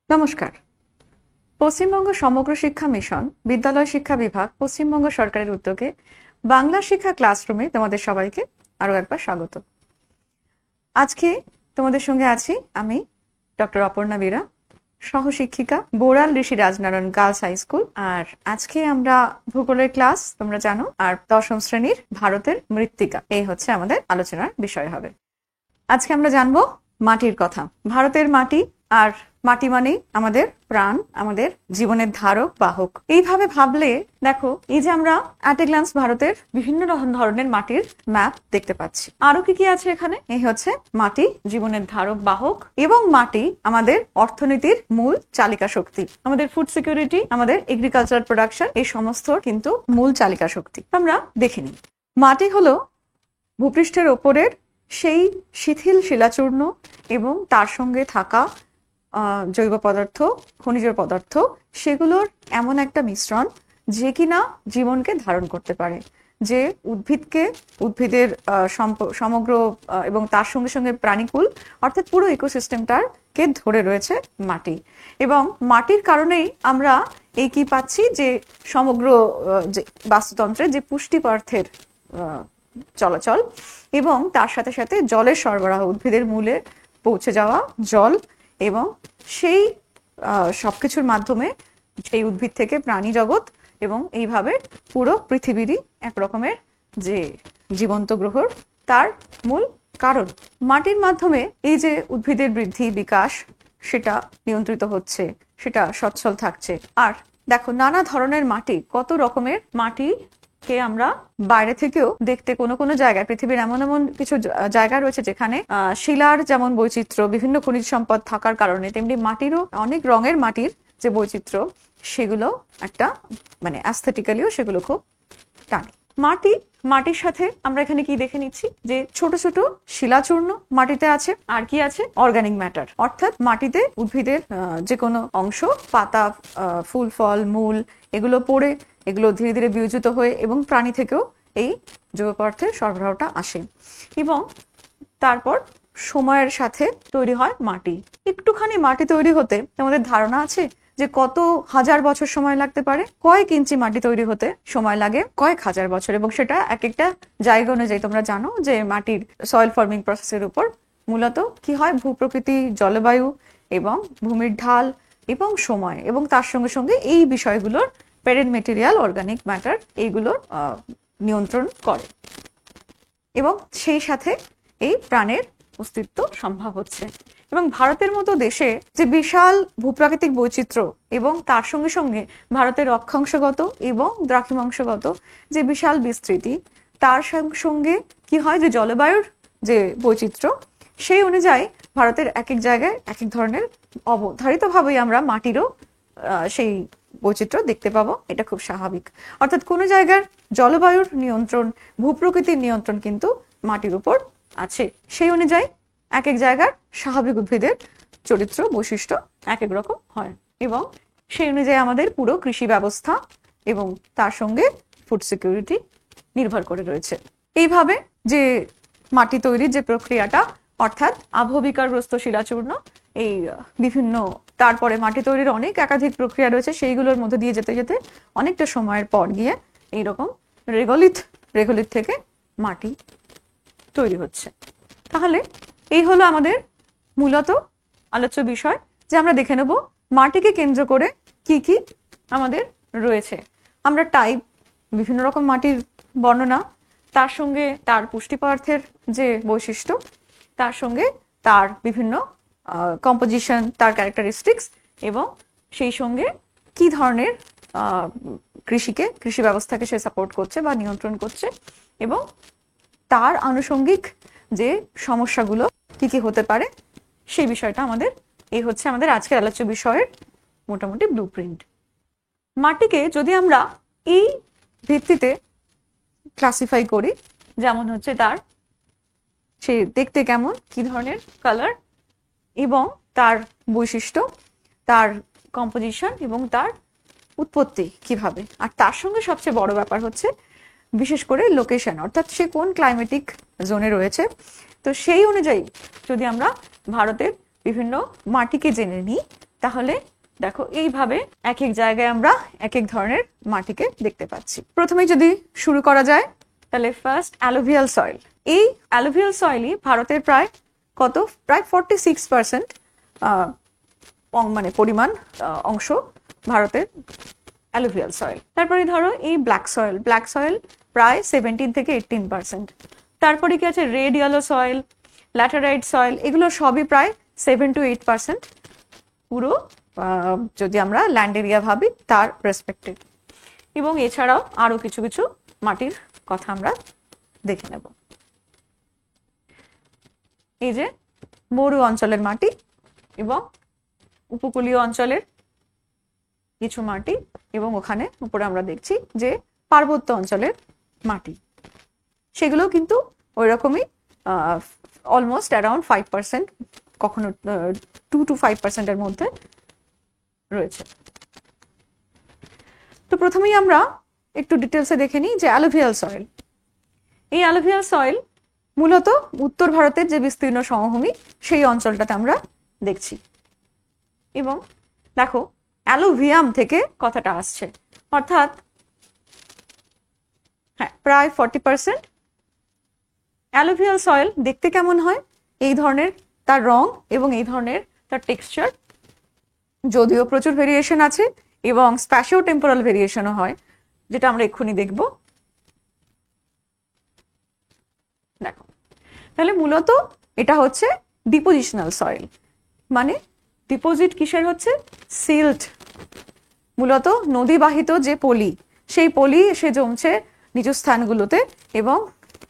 নমস্কার। পশ্চিমবঙ্গ সমগ্র শিক্ষা মিশন বিদ্যালয় শিক্ষা বিভাগ পশ্চিমবঙ্গ সরকারের উদ্যোগে বাংলা শিক্ষা ক্লাসরুমে তোমাদের সবাইকে আরো একবার স্বাগত। আজকে তোমাদের সঙ্গে আছি আমি ডক্টর অপর্ণা বীরা, সহশিক্ষিকা, বোড়াল ঋষি রাজনারায়ণ গার্লস হাই স্কুল। আর আজকে আমরা ভূগোলের ক্লাস তোমরা জানো, আর 10ম শ্রেণীর ভারতের মৃত্তিকা এই হচ্ছে আমাদের আলোচনার বিষয় হবে। আজকে আমরা জানবো মাটির কথা। ভারতের মাটি, আর মাটি মানেই আমাদের প্রাণ, আমাদের জীবনের ধারক বাহক। এইভাবে ভাবলে দেখো, এই যে আমরা অ্যাট এ গ্লান্স ভারতের বিভিন্ন ধরনের মাটির ম্যাপ দেখতে পাচ্ছি। আরো কি কি আছে এখানে? এই হচ্ছে মাটি জীবনের ধারক বাহক, এবং মাটি আমাদের অর্থনীতির মূল চালিকা শক্তি। আমাদের ফুড সিকিউরিটি, আমাদের এগ্রিকালচারাল প্রোডাকশন, এই সমস্ত কিন্তু মূল চালিকা শক্তি। আমরা দেখে নিই। মাটি হলো ভূপৃষ্ঠের ওপরের সেই শিথিল শিলাচূর্ণ এবং তার সঙ্গে থাকা জৈব পদার্থ, খনিজ পদার্থ, সেগুলোর এমন একটা মিশ্রণ যে কিনা জীবনকে ধারণ করতে পারে, যে উদ্ভিদের সমগ্র এবং তার সঙ্গে সঙ্গে প্রাণীকুল অর্থাৎ পুরো ইকোসিস্টেমটাকে ধরে রয়েছে মাটি। এবং মাটির কারণেই আমরা এই কি পাচ্ছি, যে সমগ্র যে বাস্তুতন্ত্রে যে পুষ্টি পদার্থের চলাচল এবং তার সাথে সাথে জলের সরবরাহ, উদ্ভিদের মূলে পৌঁছে যাওয়া জল, এবং সেই সবকিছুর মাধ্যমে সেই উদ্ভিদ থেকে প্রাণী জগৎ, এবং এইভাবে পুরো পৃথিবীরই এক রকমের যে জীবন্ত গ্রহ, তার মূল কারণ। মাটির মাধ্যমে এই যে উদ্ভিদের বৃদ্ধি বিকাশ, সেটা নিয়ন্ত্রিত হচ্ছে, সেটা সচ্ছল থাকছে। আর দেখো, নানা ধরনের মাটি, কত রকমের মাটি কে আমরা বাইরে থেকেও দেখতে কোনো কোনো জায়গায়, পৃথিবীর এমন এমন কিছু জায়গা রয়েছে যেখানে শিলার যেমন বৈচিত্র্য, বিভিন্ন খনিজ সম্পদ থাকার কারণে, তেমনি মাটিরও অনেক রঙের মাটির যে বৈচিত্র্য, সেগুলো একটা মানে অ্যাস্থেটিক্যালিও সেগুলো খুব টানে। মাটির সাথে আমরা এখানে কি দেখে নিচ্ছি, যে ছোট ছোট শিলাচূর্ণ মাটিতে আছে, আর কি আছে, অর্গানিক ম্যাটার, অর্থাৎ মাটিতে উদ্ভিদের যে কোনো অংশ, পাতা, ফুল ফল, মূল, এগুলো পড়ে, এগুলো ধীরে ধীরে বিয়োজিত হয়ে এবং প্রাণী থেকেও এই জৈব পদার্থের সরবরাহটা আসে। এবং তারপর সময়ের সাথে তৈরি হয় মাটি। একটুখানি মাটি তৈরি হতে আমাদের ধারণা আছে যে কত হাজার বছর সময় লাগতে পারে। কয়েক ইঞ্চি মাটি তৈরি হতে সময় লাগে কয়েক হাজার বছর, এবং সেটা এক একটা জায়গা অনুযায়ী। তোমরা জানো যে মাটির সয়েল ফর্মিং প্রসেসের উপর মূলত কি হয়, ভূপ্রকৃতি, জলবায়ু এবং ভূমির ঢাল এবং সময়, এবং তার সঙ্গে সঙ্গে এই বিষয়গুলোর প্যারেন্ট মেটেরিয়াল, অর্গানিক ম্যাটার, এইগুলোর নিয়ন্ত্রণ করে, এবং সেই সাথে এই প্রাণের অস্তিত্ব সম্ভব হচ্ছে। এবং ভারতের মতো দেশে যে বিশাল ভূপ্রাকৃতিক বৈচিত্র্য, এবং তার সঙ্গে সঙ্গে ভারতের অক্ষাংশগত এবং দ্রাঘিমাংশগত যে বিশাল বিস্তৃতি, তার সঙ্গে কি হয়, যে জলবায়ুর যে বৈচিত্র্য, সেই অনুযায়ী ভারতের এক এক জায়গায় এক এক ধরনের অবধারিতভাবেই আমরা মাটিরও সেই বৈচিত্র্য দেখতে পাবো। এটা খুব স্বাভাবিক। অর্থাৎ কোনো জায়গার জলবায়ুর নিয়ন্ত্রণ, ভূপ্রকৃতির নিয়ন্ত্রণ কিন্তু মাটির উপর আছে। সেই অনুযায়ী এক এক জায়গার স্বাভাবিক উদ্ভিদের চরিত্র, বৈশিষ্ট্য এক এক রকম হয়, এবং সেই অনুযায়ী আমাদের পুরো কৃষি ব্যবস্থা এবং তার সঙ্গে ফুড সিকিউরিটি নির্ভর করে রয়েছে। এইভাবে যে মাটি তৈরির যে প্রক্রিয়াটা, অর্থাৎ আবহবিকারগ্রস্ত শিলাচূর্ণ, এই বিভিন্ন, তারপরে মাটি তৈরির অনেক একাধিক প্রক্রিয়া রয়েছে, সেইগুলোর মধ্যে দিয়ে যেতে যেতে অনেকটা সময়ের পর গিয়ে এইরকম রেগোলিথ থেকে মাটি তৈরি হচ্ছে। তাহলে এই হলো আমাদের মূলত আলোচ্য বিষয়, যে আমরা দেখে নেব মাটিকে কেন্দ্র করে কি কি আমাদের রয়েছে। আমরা টাইপ, বিভিন্ন রকম মাটির বর্ণনা, তার সঙ্গে তার পুষ্টি পদার্থের যে বৈশিষ্ট্য, তার সঙ্গে তার বিভিন্ন কম্পোজিশন, তার ক্যারেক্টারিস্টিক্স, এবং সেই সঙ্গে কি ধরনের কৃষি ব্যবস্থাকে সে সাপোর্ট করছে বা নিয়ন্ত্রণ করছে, এবং তার আনুষঙ্গিক যে সমস্যাগুলো কি কি হতে পারে, সেই বিষয়টা এই হচ্ছে আমাদের আজকের আলোচ্য বিষয়ের মোটামুটি ব্লুপ্রিন্ট। মাটিকে যদি আমরা এই ভিত্তিতে ক্লাসিফাই করি, যেমন হচ্ছে তার সে দেখতে কেমন, কি ধরনের কালার, এবং তার বৈশিষ্ট্য, তার কম্পোজিশন, এবং তার উৎপত্তি কিভাবে, আর তার সঙ্গে সবচেয়ে বড় ব্যাপার হচ্ছে বিশেষ করে লোকেশন, অর্থাৎ সে কোন ক্লাইমেটিক জোনে রয়েছে। তো সেই অনুযায়ী যদি আমরা ভারতের বিভিন্ন মাটিকে জেনে নিই, তাহলে দেখো এইভাবে এক এক জায়গায় আমরা এক এক ধরনের মাটিকে দেখতে পাচ্ছি। প্রথমে যদি শুরু করা যায় তাহলে ফার্স্ট অ্যালুভিয়াল সয়েল। এই অ্যালুভিয়াল সয়েলই ভারতের প্রায় 46% মানে পরিমাণ অংশ ভারতের অ্যালুভিয়াল সয়েল। তারপরে ধরো এই ব্ল্যাক সয়েল প্রায় 17 থেকে 18%। তারপরে কি আছে red yellow soil, laterite soil, এগুলো সবই প্রায় 7 to 8% পুরো যদি আমরা ল্যান্ড এরিয়া ভাবি তার রেসপেক্টে। এবং এছাড়াও আরো কিছু কিছু মাটির কথা আমরা দেখে নেব। এই যে মরু অঞ্চলের মাটি এবং উপকূলীয় অঞ্চলের কিছু মাটি, এবং ওখানে উপরে আমরা দেখছি যে পার্বত্য অঞ্চলের মাটি, সেগুলো কিন্তু ওই রকমই অলমোস্ট অ্যারাউন্ড 5%, কখনো 2 to 5% এর মধ্যে রয়েছে। তো প্রথমেই আমরা একটু ডিটেলসে দেখে নিই যে অ্যালুভিয়াল সয়েল। এই অ্যালুভিয়াল সয়েল মূলত উত্তর ভারতের যে বিস্তীর্ণ সমভূমি সেই অঞ্চলটাতে আমরা দেখছি। এবং দেখো অ্যালুভিয়াম থেকে কথাটা আসছে, অর্থাৎ হ্যাঁ প্রায় 40%। অ্যালুভিয়াল সয়েল দেখতে কেমন হয়, এই ধরনের তার রং এবং এই ধরনের তার টেক্সচার, যদিও প্রচুর ভেরিয়েশন আছে এবং স্প্যাশিও টেম্পোরাল ভেরিয়েশনও হয়, যেটা আমরা এক্ষুনি দেখব। দেখো তাহলে মূলত এটা হচ্ছে ডিপোজিশনাল সয়েল, মানে ডিপোজিট কিসের হচ্ছে, সিল্ট, মূলত নদীবাহিত যে পলি, সেই পলি এসে জমছে নিজ স্থানগুলোতে এবং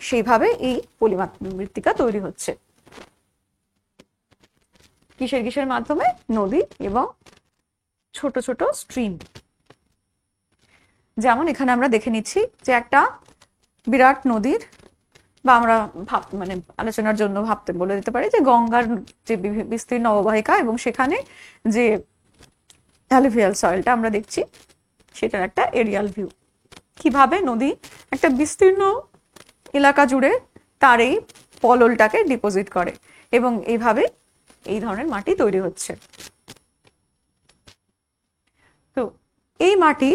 সেইভাবে এই পলিমৃত্তিকা তৈরি হচ্ছে। কিসের মাধ্যমে, নদী এবং ছোট ছোট স্ট্রিম। যেমন এখানে আমরা দেখে নিচ্ছি যে একটা বিরাট নদীর, বা আমরা মানে আলোচনার জন্য ভাবতে বলে দিতে পারি যে গঙ্গার যে বিস্তীর্ণ অববাহিকা, এবং সেখানে যে অ্যালুভিয়াল সয়েলটা আমরা দেখছি সেটার একটা এরিয়াল ভিউ, কিভাবে নদী একটা বিস্তীর্ণ এলাকা জুড়ে তার এই পললটাকে ডিপোজিট করে এবং এইভাবে এই ধরনের মাটি তৈরি হচ্ছে। তো এই মাটি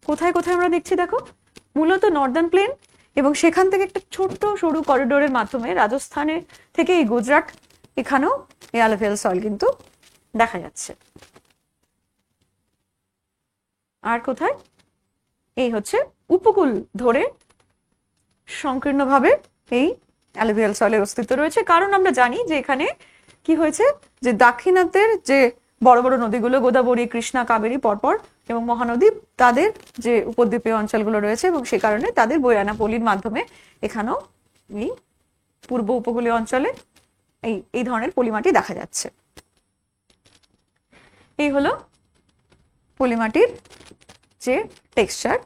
কোথায় কোথায় আমরা দেখছি দেখো, মূলত নর্দার্ন প্লেন, এবং সেখান থেকে একটা ছোট্ট সরু করিডোরের মাধ্যমে রাজস্থানে থেকে এই গুজরাট, এখানেও এই অ্যালুভিয়াল সয়েল কিন্তু দেখা যাচ্ছে। আর কোথায়, এই হচ্ছে উপকূল ধরে সংকীর্ণভাবে এই অ্যালুভিয়াল সয়েলের অস্তিত্ব রয়েছে। কারণ আমরা জানি যে এখানে কি হয়েছে, যে দাক্ষিণাত্যের যে বড় বড় নদীগুলো গোদাবরী, কৃষ্ণা, কাবেরী পরপর এবং মহানদী, তাদের যে উপদ্বীপীয় অঞ্চলগুলো রয়েছে, এবং সে কারণে তাদের বয়ে আনা পলির মাধ্যমে এখানেও এই পূর্ব উপকূলীয় অঞ্চলে এই ধরনের পলিমাটি দেখা যাচ্ছে। এই হলো পলিমাটির যে টেক্সচার,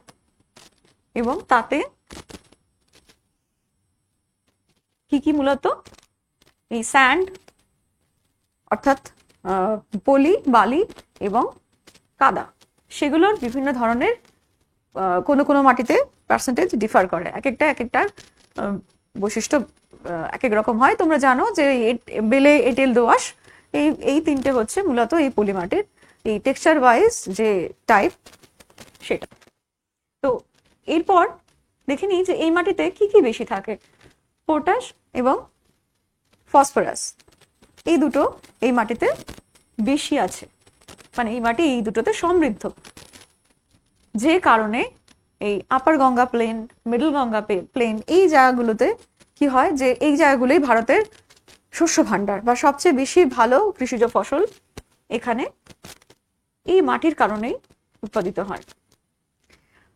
এবং তাতে কি কি, মূলত এই স্যান্ড অর্থাৎ পলি, বালি এবং কাদা, সেগুলোর বিভিন্ন ধরনের কোনো কোনো মাটিতে পার্সেন্টেজ ডিফার করে, এক একটা বৈশিষ্ট্য এক এক রকম হয়। তোমরা জানো যে বেলে, এঁটেল, দোআঁশ, এই তিনটে হচ্ছে মূলত এই পলি মাটির এই টেক্সচার ওয়াইজ যে টাইপ সেটা। তো এরপর দেখে নিই যে এই মাটিতে কি কি বেশি থাকে। পটাশ এবং ফসফরাস, এই দুটো এই মাটিতে বেশি আছে, মানে এই মাটি এই দুটোতে সমৃদ্ধ, যে কারণে এই upper Ganga plain, middle Ganga plain, এই জায়গাগুলোতে কি হয়, যে এই জায়গাগুলোই ভারতের শস্য ভাণ্ডার বা সবচেয়ে বেশি ভালো কৃষিজ ফসল এখানে এই মাটির কারণেই উৎপাদিত হয়।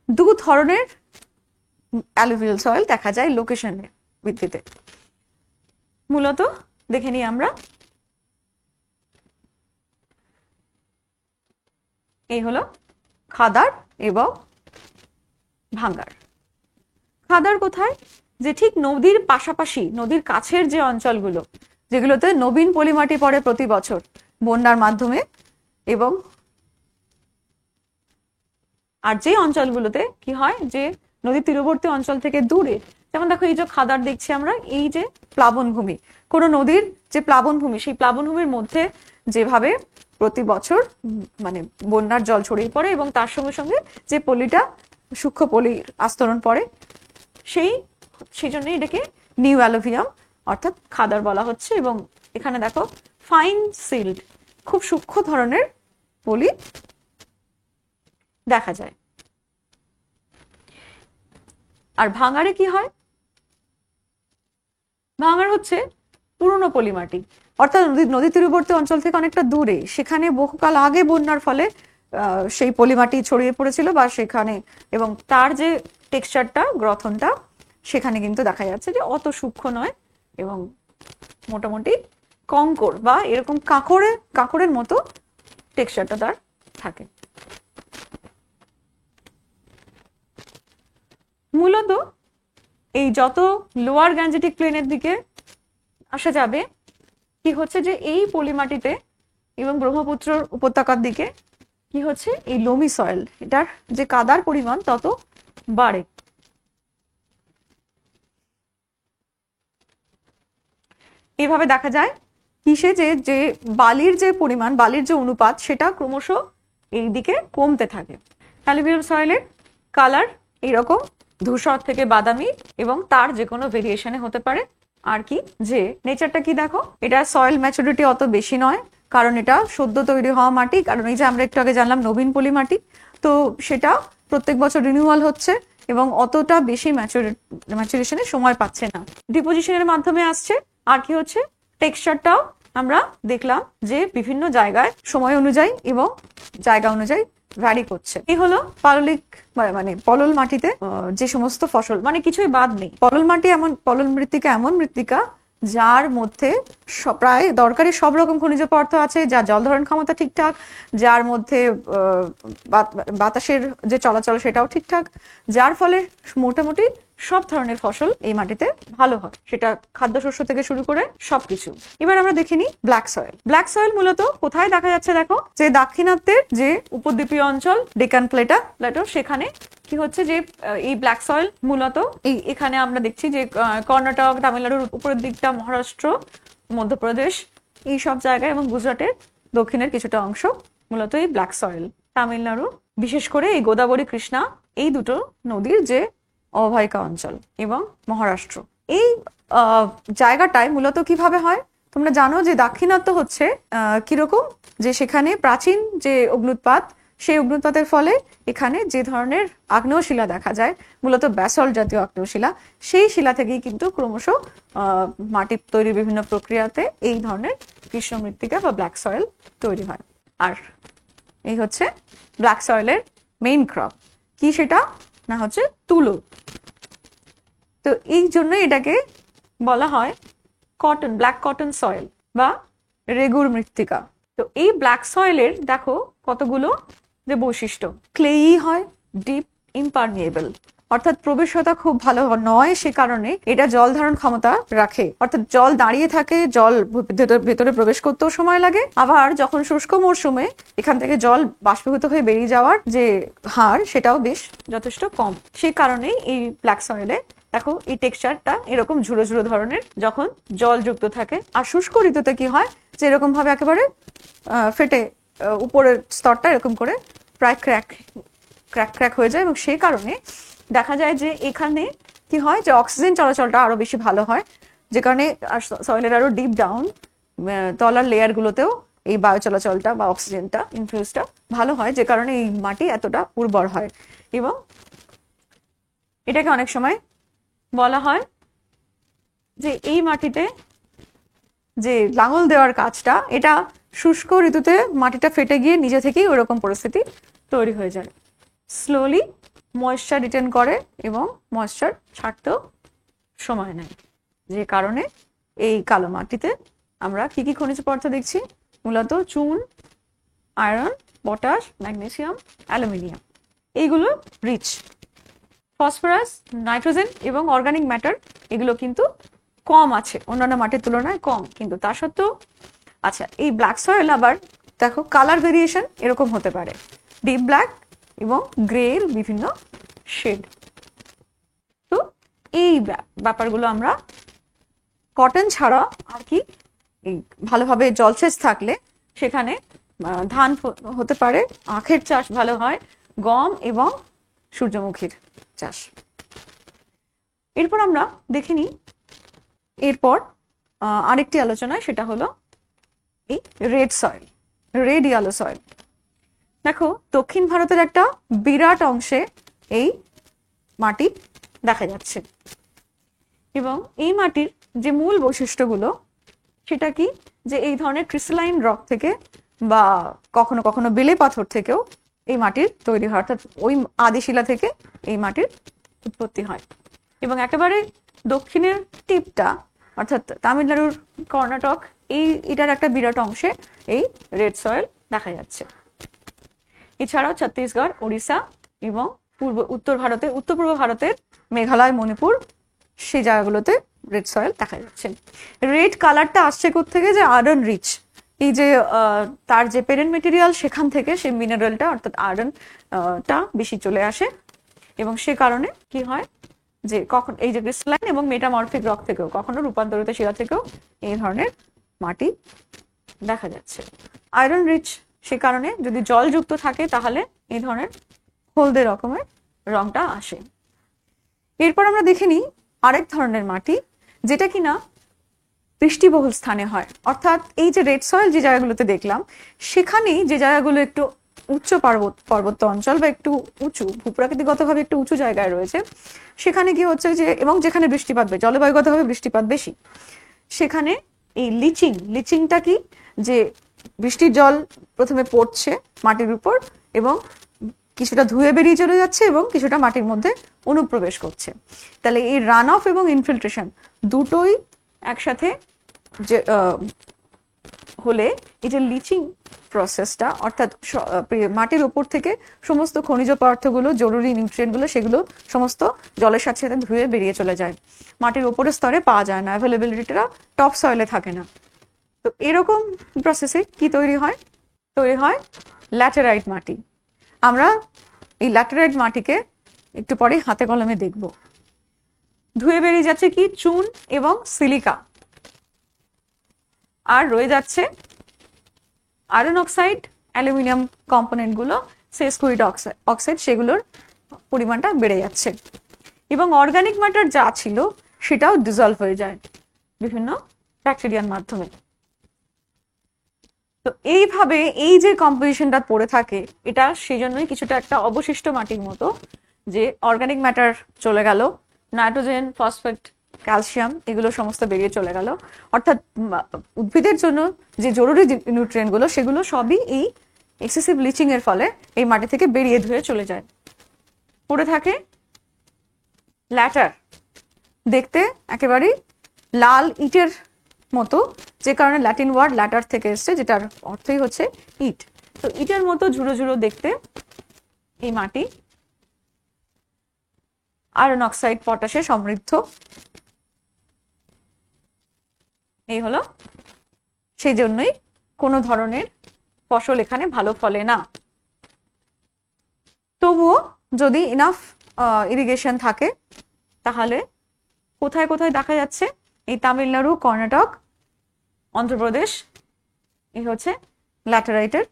দু ধরনের অ্যালুভিয়াল সয়েল দেখা যায় লোকেশনের ভিত্তিতে। মূলত দেখে নিই আমরা, এই হলো খাদার এবং ভাঙ্গার। খাদার কোথায়, যে ঠিক নদীর পাশাপাশি, নদীর কাছের যে অঞ্চলগুলো, যেগুলোতে নবীন পলিমাটি পড়ে প্রতি বছর বন্যার মাধ্যমে, এবং আর যে অঞ্চলগুলোতে কি হয়, যে নদীর তীরবর্তী অঞ্চল থেকে দূরে, যেমন দেখো এই যে খাদার দেখছি আমরা, এই যে প্লাবনভূমি, কোনো নদীর যে প্লাবনভূমি, সেই প্লাবনভূমির মধ্যে যেভাবে প্রতি বছর মানে বন্যার জল ছড়িয়ে পড়ে এবং তার সঙ্গে সঙ্গে যে পলিটা সূক্ষ্ম পলির আস্তরণ পড়ে সেই জন্যই এটাকে নিউ অ্যালুভিয়াম অর্থাৎ খাদার বলা হচ্ছে। এবং এখানে দেখো ফাইন সিল্ড, খুব সূক্ষ্ম ধরনের পলি দেখা যায়। আর ভাঙাড়ে কি হয়? ভাঙাড় হচ্ছে পুরনো পলিমাটি, অর্থাৎ নদী তীরবর্তী অঞ্চল থেকে অনেকটা দূরে, সেখানে বহুকাল আগে বন্যার ফলে সেই পলিমাটি ছড়িয়ে পড়েছিল বা সেখানে, এবং তার যে টেক্সচারটা, গ্রথনটা সেখানে কিন্তু দেখা যাচ্ছে যে অত সূক্ষ্ম নয় এবং মোটামুটি কঙ্কর বা এরকম কাঁকড়ের মতো টেক্সচারটা তার থাকে। মূলত এই যত লোয়ার গ্যাঞ্জেটিক প্লেনের দিকে আসা যাবে কি হচ্ছে যে এই পলিমাটিতে এবং ব্রহ্মপুত্র উপত্যকার দিকে কি হচ্ছে, এই লোমি সয়েল, এটার যে কাদার পরিমাণ তত বাড়ে। এভাবে দেখা যায় কিসে, যে বালির যে পরিমাণ, বালির যে অনুপাত, সেটা ক্রমশ এই দিকে কমতে থাকে। অ্যালুভিয়াল সয়েলের কালার এইরকম ধূসর থেকে বাদামি এবং তার যে কোনো ভেরিয়েশনে হতে পারে। আর কি যে নেচারটা কি দেখো, এটা সয়েল ম্যাচুরিটি অত বেশি নয়, কারণ এটা সদ্য তৈরি হওয়া মাটি, কারণ এই যে আমরা একটু আগে জানলাম নবীন পলি মাটি, তো সেটা প্রত্যেক বছর রিনিউয়াল হচ্ছে এবং অতটা বেশি ম্যাচুরেশনের সময় পাচ্ছে না, ডিপোজিশনের মাধ্যমে আসছে। আর কি হচ্ছে, টেক্সচারটাও আমরা দেখলাম যে বিভিন্ন জায়গায় সময় অনুযায়ী এবং জায়গা অনুযায়ী ভ্যারি করছে। এই হলো পাললিক মানে পলল মাটিতে যে সমস্ত ফসল, মানে কিছুই বাদ নেই। পলল মাটি পলল মৃত্তিকা এমন মৃত্তিকা যার মধ্যে প্রায় দরকারি সব রকম খনিজ পদার্থ আছে, যার জল ধারণ ক্ষমতা ঠিকঠাক, যার মধ্যে বাতাসের যে চলাচল সেটাও ঠিকঠাক, যার ফলে মোটামুটি সব ধরনের ফসল এই মাটিতে ভালো হয়, সেটা খাদ্যশস্য থেকে শুরু করে সবকিছু। এবার আমরা দেখিনি ব্ল্যাক সয়েল। ব্ল্যাক সয়েল মূলত কোথায় দেখা যাচ্ছে দেখো, যে দাক্ষিণাত্যের যে উপদ্বীপীয় অঞ্চল ডেকান প্লেটো, সেখানে কি হচ্ছে যে এই ব্ল্যাক সয়েল মূলত এখানে আমরা দেখছি যে কর্ণাটক, তামিলনাড়ুর উপরের দিকটা, মহারাষ্ট্র, মধ্যপ্রদেশ, এই সব জায়গায় এবং গুজরাটের দক্ষিণের কিছুটা অংশ মূলত এই ব্ল্যাক সয়েল। তামিলনাড়ু বিশেষ করে এই গোদাবরী, কৃষ্ণা, এই দুটো নদীর যে অববাহিকা অঞ্চল, এবং মহারাষ্ট্র, এই জায়গাটায় মূলত কিভাবে হয় তোমরা জানো যে দাক্ষিণাত্য হচ্ছে কিরকম, যে সেখানে প্রাচীন যে অগ্নুৎপাত, সেই অগ্নুৎপাতের ফলে এখানে যে ধরনের আগ্নেয়শিলা দেখা যায়, মূলত ব্যাসল্ট জাতীয় আগ্নেয়শিলা, সেই শিলা থেকেই কিন্তু ক্রমশ মাটি তৈরির বিভিন্ন প্রক্রিয়াতে এই ধরনের কৃষ্ণ মৃত্তিকা বা ব্ল্যাক সয়েল তৈরি হয়। আর এই হচ্ছে ব্ল্যাক সয়েলের মেইন ক্রপ কি, সেটা না হচ্ছে তুলো। তো এই জন্য এটাকে বলা হয় কটন, ব্ল্যাক কটন সয়েল বা রেগুর মৃত্তিকা। তো এই ব্ল্যাক সয়েলের দেখো কতগুলো যে বৈশিষ্ট্য, ক্লেই হয়, ডিপ ইমপারমিয়েবল, অর্থাৎ প্রবেশতা খুব ভালো নয়, সে কারণে এটা জল ধারণ ক্ষমতা রাখে, অর্থাৎ জল দাঁড়িয়ে থাকে, জল ভেতরে প্রবেশ করতেও সময় লাগে, আবার যখন শুষ্ক মরশুমে এখান থেকে জল বাষ্পীভূত হয়ে বেরিয়ে যাওয়ার যে হার, সেটাও বেশ যথেষ্ট কম। সেই কারণেই এই ব্ল্যাক সয়েলে দেখো এই টেক্সচারটা এরকম ঝুড়ো ঝুড়ো ধরনের যখন জল যুক্ত থাকে। আর শুষ্ক ঋতুতে কি হয়, যে এরকম ভাবে একেবারে ফেটে উপরের স্তরটা এরকম করে প্রায় ক্র্যাক হয়ে যায়, এবং সেই কারণে দেখা যায় যে এখানে কি হয়, যে অক্সিজেন চলাচলটা আরো বেশি ভালো হয়, যে কারণে সয়েলের আরো ডিপ ডাউন তলার লেয়ার গুলোতেও এই বায়ু চলাচলটা বা অক্সিজেনটা ইনফ্লুয়েন্সটা ভালো হয়, যে কারণে এই মাটি এতটা উর্বর হয়। এবং এটাকে অনেক সময় বলা হয় যে এই মাটিতে যে লাঙল দেওয়ার কাজটা, এটা শুষ্ক ঋতুতে মাটিটা ফেটে গিয়ে নিজে থেকেই ওইরকম পরিস্থিতি তৈরি হয়ে যায়, স্লোলি ময়েশ্চার রিটেন করে এবং ময়েশ্চার ছাড়তেও সময় নেয়, যে কারণে এই কালো মাটিতে আমরা কি কি খনিজ পদার্থ দেখছি, মূলত চুন, আয়রন, পটাশ, ম্যাগনেসিয়াম, অ্যালুমিনিয়াম, এইগুলো রিচ। ফসফরাস, নাইট্রোজেন এবং অর্গানিক ম্যাটার এগুলো কিন্তু কম আছে, অন্যান্য মাটির তুলনায় কম, কিন্তু তা সত্ত্বেও আচ্ছা। এই ব্ল্যাক সয়েল আবার দেখো কালার ভেরিয়েশন এরকম হতে পারে, ডিপ ব্ল্যাক এবং গ্রে এর বিভিন্ন শেড। তো এই ব্যাপারগুলো আমরা কটন ছাড়া আর কি, এই ভালোভাবে জলসেচ থাকলে সেখানে ধান হতে পারে, আখের চাষ ভালো হয়, গম এবং সূর্যমুখীর চাষ। এরপর আমরা দেখে নিই এরপর আরেকটি আলোচনায়, সেটা হলো এই red soil, red yellow soil. দেখো, দক্ষিণ ভারতের একটা বিরাট অংশে এই মাটি দেখা যাচ্ছে এবং এই মাটির যে মূল বৈশিষ্ট্যগুলো সেটা কি, যে এই ধরনের ক্রিস্টালাইন রক থেকে বা কখনো কখনো বেলে পাথর থেকেও এই মাটির তৈরি হয়, অর্থাৎ ওই আদিশিলা থেকে এই মাটির উৎপত্তি হয়। এবং একেবারে দক্ষিণের টিপটা অর্থাৎ তামিলনাড়ুর কর্ণাটক, এটার একটা বিরাট অংশে এই রেড সয়েল দেখা যাচ্ছে। এছাড়াও ছত্তিশগড়, ওড়িশা এবং উত্তর পূর্ব ভারতের মেঘালয়, মণিপুর, সেই জায়গাগুলোতে রেড সয়েল দেখা যাচ্ছে। রেড কালারটা আসছে কোত্থেকে, যে আয়রন রিচ, এই যে তার যে পেরেন্ট মেটেরিয়াল সেখান থেকে সেই মিনারেলটা অর্থাৎ আয়রনটা বেশি চলে আসে এবং সে কারণে কি হয় যে কখন এই যে ক্রিস্টালাইন এবং মেটামরফিক রক থেকেও, কখনো রূপান্তরিত শিলা থেকেও এই ধরনের মাটি দেখা যাচ্ছে। আয়রন রিচ সে কারণে যদি জলযুক্ত থাকে তাহলে এই ধরনের হলদে রকমের রংটা আসে। এরপর আমরা দেখে নিই আরেক ধরনের মাটি, যেটা কিনা বৃষ্টিবহুল স্থানে হয়। অর্থাৎ এই যে রেড সয়েল যে জায়গাগুলোতে দেখলাম, সেখানেই যে জায়গাগুলো একটু উচ্চ পার্বত্য অঞ্চল বা একটু উঁচু, ভূপ্রাকৃতিকগতভাবে একটু উঁচু জায়গায় রয়েছে, সেখানে কি হচ্ছে যে, এবং যেখানে বৃষ্টিপাত, জলবায়ুগতভাবে বৃষ্টিপাত বেশি, সেখানে এই লিচিংটা কি, যে বৃষ্টির জল প্রথমে পড়ছে মাটির উপর এবং কিছুটা ধুয়ে বেরিয়ে চলে যাচ্ছে এবং কিছুটা মাটির মধ্যে অনুপ্রবেশ করছে। তাহলে এই রান অফ এবং ইনফিল্ট্রেশন দুটোই একসাথে যে হলে এই যে লিচিং প্রসেসটা, অর্থাৎ মাটির উপর থেকে সমস্ত খনিজ পদার্থগুলো, জরুরি নিউট্রিয়েন্টগুলো, সেগুলো সমস্ত জলের সাথে সাথে ধুয়ে বেরিয়ে চলে যায়, মাটির উপরের স্তরে পাওয়া যায় না, অ্যাভেলেবিলিটিটা টপ সয়েলে থাকে না। তো এরকম প্রসেসে কি তৈরি হয় ল্যাটেরাইট মাটি। আমরা এই ল্যাটেরাইট মাটিকে একটু পরে হাতে কলমে দেখব। ধুয়ে বেরিয়ে যাচ্ছে কি, চুন এবং সিলিকা, আর রয়ে যাচ্ছে আয়রন অক্সাইড, অ্যালুমিনিয়াম কম্পোনেন্ট গুলো, সেস্কুইড অক্সাইড, সেগুলোর পরিমাণটা বেড়ে যাচ্ছে এবং অর্গানিক ম্যাটার যা ছিল সেটাও ডিজলভ হয়ে যায় বিভিন্ন ব্যাকটেরিয়ার মাধ্যমে। তো এইভাবে এই যে কম্পোজিশনটা পড়ে থাকে, এটা সেই জন্যই কিছুটা একটা অবশিষ্ট মাটির মতো, যে অর্গানিক ম্যাটার চলে গেল, নাইট্রোজেন, ফসফেট, ক্যালসিয়াম, এগুলো সমস্ত বেরিয়ে চলে গেল, অর্থাৎ উদ্ভিদের জন্য যে জরুরি নিউট্রিয়েন্ট গুলো, সেগুলো সবই এই এক্সেসিভ লিচিং এর ফলে এই মাটি থেকে বেরিয়ে ধুয়ে চলে যায়। পড়ে থাকে ল্যাটার, দেখতে একেবারেই লাল ইটের মতো, যে কারণে ল্যাটিন ওয়ার্ড ল্যাটার থেকে এসছে, যেটার অর্থই হচ্ছে ইট। তো ইটের মতো ঝুড়ো ঝুড়ো দেখতে এই মাটি আয়রন অক্সাইড, পটাশে সমৃদ্ধ। এই হলো, সেই জন্যই কোনো ধরনের ফসল এখানে ভালো ফলে না। তবুও যদি ইনাফ ইরিগেশন থাকে তাহলে কোথায় কোথায় দেখা যাচ্ছে, এই তামিলনাড়ু, কর্ণাটক, অন্ধ্রপ্রদেশ, এই হচ্ছে ল্যাটেরাইটের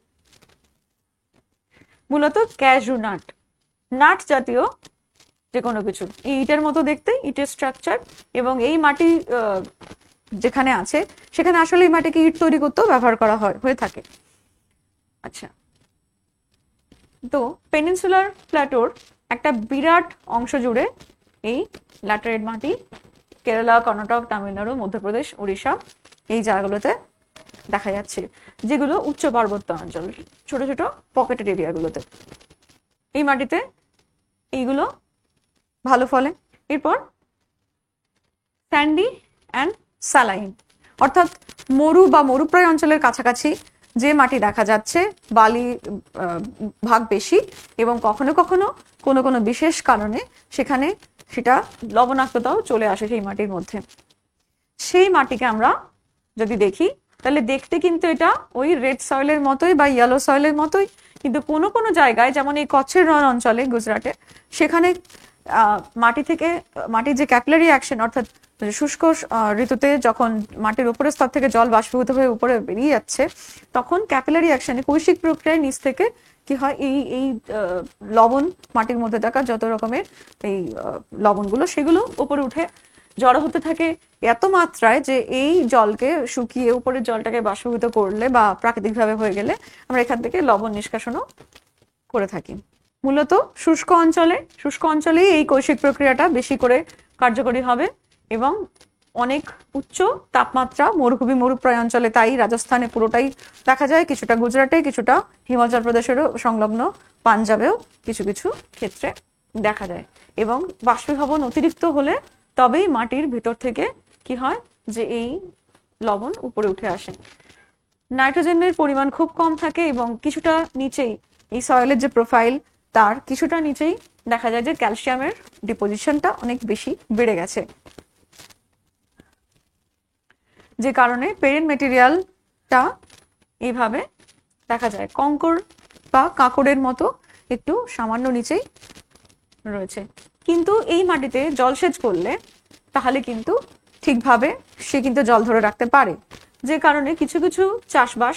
মূলত ক্যাজু নাট জাতীয় যে কোনো কিছু, এই ইটের মতো দেখতে, ইটের স্ট্রাকচার, এবং এই মাটি যেখানে আছে সেখানে আসলে এই মাটিকে ইট তৈরি করতেও ব্যবহার করা হয়ে থাকে। আচ্ছা, তো পেনিনসুলার প্ল্যাটোর একটা বিরাট অংশ জুড়ে এই ল্যাটেরাইট মাটি কেরালা, কর্ণাটক, তামিলনাড়ু, মধ্যপ্রদেশ, উড়িষ্যা, এই জায়গাগুলোতে দেখা যাচ্ছে, যেগুলো উচ্চ পার্বত্য অঞ্চল, ছোট ছোট পকেটেড এরিয়াগুলোতে এই মাটিতে এইগুলো ভালো ফলে। এরপর স্যান্ডি অ্যান্ড স্যালাইন, অর্থাৎ মরু বা মরুপ্রায় অঞ্চলের কাছাকাছি যে মাটি দেখা যাচ্ছে, বালি ভাগ বেশি এবং কখনো কখনো কোনো কোনো বিশেষ কারণে সেখানে সেটা লবণাক্ততাও চলে আসে সেই মাটির মধ্যে। সেই মাটিকে আমরা যদি দেখি তাহলে দেখতে কিন্তু এটা ওই রেড সয়েলের মতোই বা ইয়েলো সয়েলের মতোই, কিন্তু কোনো কোনো জায়গায়, যেমন এই কচ্ছের রণ অঞ্চলে, গুজরাটে, সেখানে মাটির যে ক্যাপিলারি অ্যাকশন, অর্থাৎ শুষ্ক ঋতুতে যখন মাটির উপরের স্তর থেকে জল বাষ্পীভূত হয়ে উপরে বেরিয়ে যাচ্ছে, তখন ক্যাপিলারি অ্যাকশনে কৈশিক প্রক্রিয়ায় নিচ থেকে কি হয়, এই লবণ, মাটির মধ্যে থাকা যত রকমের এই লবণগুলো, সেগুলো উপরে উঠে জড়ো হতে থাকে এত মাত্রায় যে এই জলকে শুকিয়ে উপরের জলটাকে বাষ্পীভূত করলে বা প্রাকৃতিকভাবে হয়ে গেলে আমরা এখান থেকে লবণ নিষ্কাশনও করে থাকি। মূলত শুষ্ক অঞ্চলেই এই কৈশিক প্রক্রিয়াটা বেশি করে কার্যকরী হবে এবং অনেক উচ্চ তাপমাত্রা মরুভূমি মরুপ্রায় অঞ্চলে, তাই রাজস্থানে পুরোটাই দেখা যায়, কিছুটা গুজরাটে, কিছুটা হিমাচল প্রদেশেরও সংলগ্ন পাঞ্জাবেও কিছু কিছু ক্ষেত্রে দেখা যায়। এবং বাষ্পীভবন অতিরিক্ত হলে তবেই মাটির ভিতর থেকে কি হয়, যে এই লবণ উপরে উঠে আসে। নাইট্রোজেনের পরিমাণ খুব কম থাকে এবং কিছুটা নিচেই এই সয়েলের যে প্রোফাইল, তার কিছুটা নিচেই দেখা যায় যে ক্যালসিয়ামের ডিপোজিশনটা অনেক বেশি বেড়ে গেছে, যে কারণে পেরেন্ট মেটেরিয়ালটা এইভাবে দেখা যায় কঙ্কর বা কাঁকড়ের মতো একটু সামান্য নিচেই রয়েছে। কিন্তু এই মাটিতে জলসেচ করলে তাহলে কিন্তু ঠিকভাবে সে কিন্তু জল ধরে রাখতে পারে, যে কারণে কিছু কিছু চাষবাস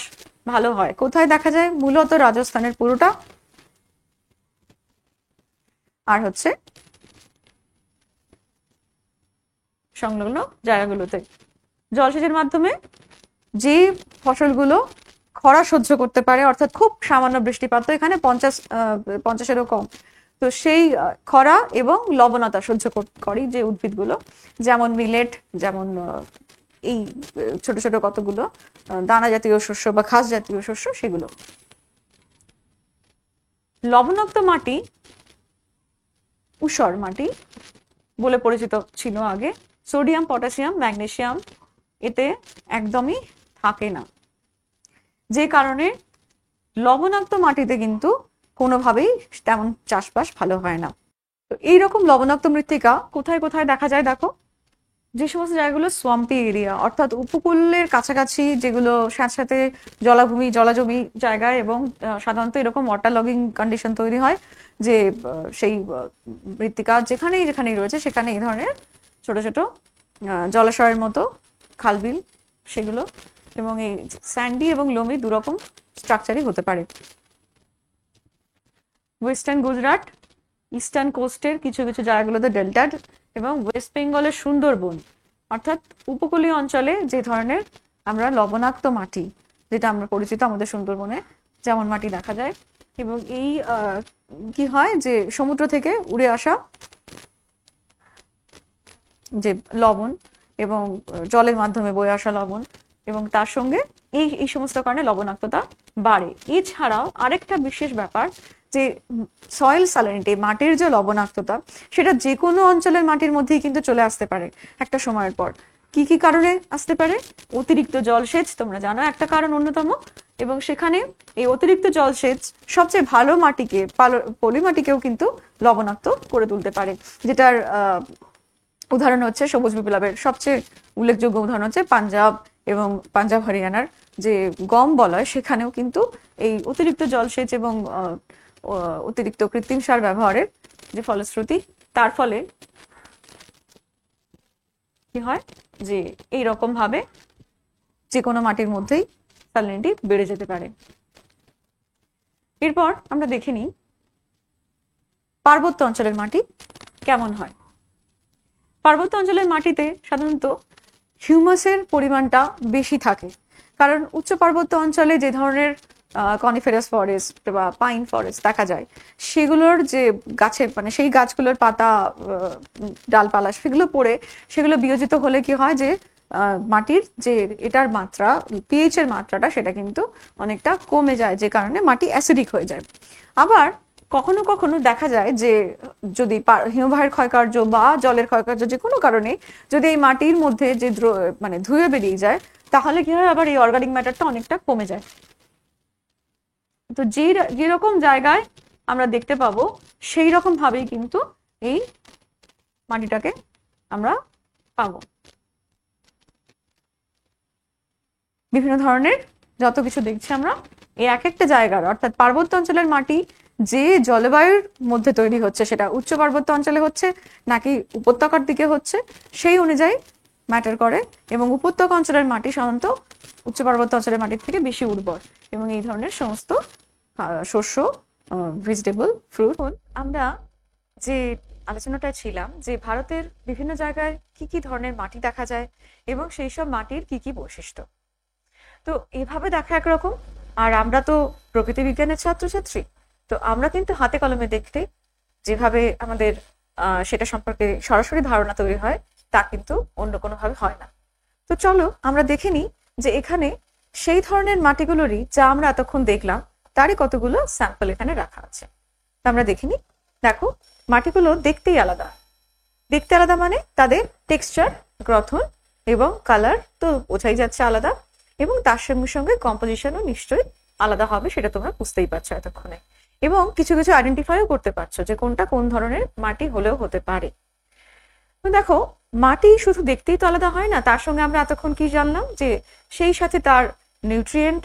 ভালো হয়। কোথায় দেখা যায়? মূলত রাজস্থানের পুরোটা আর হচ্ছে সংলগ্ন জায়গাগুলোতে জলসেচের মাধ্যমে যে ফসলগুলো খরা সহ্য করতে পারে, অর্থাৎ খুব সামান্য বৃষ্টিপাত, এখানে 50-50-এরও কম, তো সেই খরা এবং লবণতা সহ্য করে যে উদ্ভিদগুলো, যেমন মিলেট, যেমন এই ছোট ছোট কতগুলো দানা জাতীয় শস্য বা ঘাস জাতীয় শস্য, সেগুলো। লবণাক্ত মাটি ঊষর মাটি বলে পরিচিত ছিল আগে। সোডিয়াম, পটাশিয়াম, ম্যাগনেসিয়াম এতে একদমই থাকে না, যে কারণে লবণাক্ত মাটিতে কিন্তু কোনোভাবেই তেমন চাষবাস ভালো হয় না। তো এইরকম লবণাক্ত মৃত্তিকা কোথায় কোথায় দেখা যায়? দেখো, যে সমস্ত জায়গাগুলো সোয়াম্পি এরিয়া, অর্থাৎ উপকূলের কাছাকাছি, যেগুলো স্যাঁতস্যাঁতে জলাভূমি, জলাজমি জায়গায়, এবং সাধারণত এরকম ওয়াটার লগিং কন্ডিশন তৈরি হয় যে সেই মৃত্তিকা যেখানেই রয়েছে সেখানে এই ধরনের ছোট ছোট জলাশয়ের মতো খালবিল, সেগুলো, এবং এই স্যান্ডি এবং লোমি দুরকম স্ট্রাকচারই হতে পারে। ওয়েস্টার্ন গুজরাট, ইস্টার্ন কোস্টের কিছু কিছু জায়গাগুলোতে ডেল্টাড, এবং ওয়েস্ট বেঙ্গলের সুন্দরবন, অর্থাৎ উপকূলীয় অঞ্চলে যে ধরনের আমরা লবণাক্ত মাটি, যেটা আমরা পরিচিত আমাদের সুন্দরবনে যেমন মাটি দেখা যায়। এবং এই কি হয়, যে সমুদ্র থেকে উড়ে আসা যে লবণ এবং জলের মাধ্যমে বয়ে আসা লবণ, এবং তার সঙ্গে এই সমস্ত কারণে লবণাক্ততা বাড়ে। এছাড়াও আরেকটা বিশেষ ব্যাপার, যে সয়েল স্যালিনিটি, মাটির যে লবণাক্ততা, সেটা যে কোনো অঞ্চলের মাটির মধ্যেই কিন্তু চলে আসতে পারে একটা সময়ের পর। কি কি কারণে আসতে পারে? অতিরিক্ত জলসেচ, তোমরা জানো, একটা কারণ অন্যতম। এবং সেখানে এই অতিরিক্ত জলসেচ সবচেয়ে ভালো মাটিকে, পলি মাটিকেও কিন্তু লবণাক্ত করে তুলতে পারে, যেটার উদাহরণ হচ্ছে সবুজ বিপ্লবের সবচেয়ে উল্লেখযোগ্য উদাহরণ হচ্ছে পাঞ্জাব এবং পাঞ্জাব হরিয়ানার যে গম বলয়, সেখানেও কিন্তু এই অতিরিক্ত জলসেচ এবং অতিরিক্ত কৃত্রিম সার ব্যবহারের যে ফলশ্রুতি, তার ফলে কি হয়, যে এইরকম ভাবে যে কোনো মাটির মধ্যেই স্যালিনিটি বেড়ে যেতে পারে। এরপর আমরা দেখে নিই পার্বত্য অঞ্চলের মাটি কেমন হয়। পার্বত্য অঞ্চলের মাটিতে সাধারণত হিউমাসের পরিমাণটা বেশি থাকে, কারণ উচ্চ পার্বত্য অঞ্চলে যে ধরনের কনিফেরাস ফরেস্ট বা পাইন ফরেস্ট দেখা যায়, সেগুলোর যে গাছের সেই গাছগুলোর পাতা, ডালপালা, সেগুলো পড়ে সেগুলো বিয়োজিত হলে কি হয়, যে মাটির যে এটার মাত্রা, পিএইচ এর মাত্রাটা, সেটা কিন্তু অনেকটা কমে যায়, যে কারণে মাটি অ্যাসিডিক হয়ে যায়। আবার কখনো কখনো দেখা যায় যে যদি হিমবাহের ক্ষয়কার্য বা জলের ক্ষয়কার্য যে কোনো কারণে যদি এই মাটির মধ্যে যে ধুয়ে বেরিয়ে যায়, তাহলে কি হয়, আবার এই অর্গানিক ম্যাটারটা অনেকটা কমে যায়। তো যেরকম জায়গায় আমরা দেখতে পাবো, সেই রকম ভাবেই কিন্তু এই মাটিটাকে আমরা পাবো। বিভিন্ন ধরনের যত কিছু দেখছি আমরা, এই এক একটা জায়গার, অর্থাৎ পার্বত্য অঞ্চলের মাটি যে জলবায়ুর মধ্যে তৈরি হচ্ছে, সেটা উচ্চ পার্বত্য অঞ্চলে হচ্ছে নাকি উপত্যকার দিকে হচ্ছে, সেই অনুযায়ী ম্যাটার করে। এবং উপত্যকা অঞ্চলের মাটি সাধারণত উচ্চ পার্বত্য অঞ্চলের মাটির থেকে বেশি উর্বর, এবং এই ধরনের সমস্ত শস্য, ভেজিটেবল, ফ্রুট। আমরা যে আলোচনাটা ছিলাম যে ভারতের বিভিন্ন জায়গায় কি কি ধরনের মাটি দেখা যায় এবং সেই সব মাটির কি কি বৈশিষ্ট্য। তো এভাবে দেখা একরকম, আর আমরা তো প্রকৃতি বিজ্ঞানের ছাত্রছাত্রী, তো আমরা কিন্তু হাতে কলমে দেখতে যেভাবে আমাদের সেটা সম্পর্কে সরাসরি ধারণা তৈরি হয়, তা কিন্তু অন্য কোনোভাবে হয় না। তো চলো আমরা দেখে নিই যে এখানে সেই ধরনের মাটিগুলোরই যা আমরা এতক্ষণ দেখলাম তারই কতগুলো স্যাম্পল এখানে রাখা আছে। তো আমরা দেখে নিই। দেখো, মাটিগুলো দেখতেই আলাদা। দেখতে আলাদা মানে তাদের টেক্সচার, গ্রথন এবং কালার তো বোঝাই যাচ্ছে আলাদা, এবং তার সঙ্গে সঙ্গে কম্পোজিশনও নিশ্চয়ই আলাদা হবে, সেটা তোমরা বুঝতেই পারছো এতক্ষণে। এবং কিছু কিছু আইডেন্টিফাইও করতে পারছো যে কোনটা কোন ধরনের মাটি হলেও হতে পারে। তো দেখো, মাটি শুধু দেখতেই তো আলাদা হয় না, তার সঙ্গে আমরা এতক্ষণ কি জানলাম যে সেই সাথে তার নিউট্রিয়েন্ট,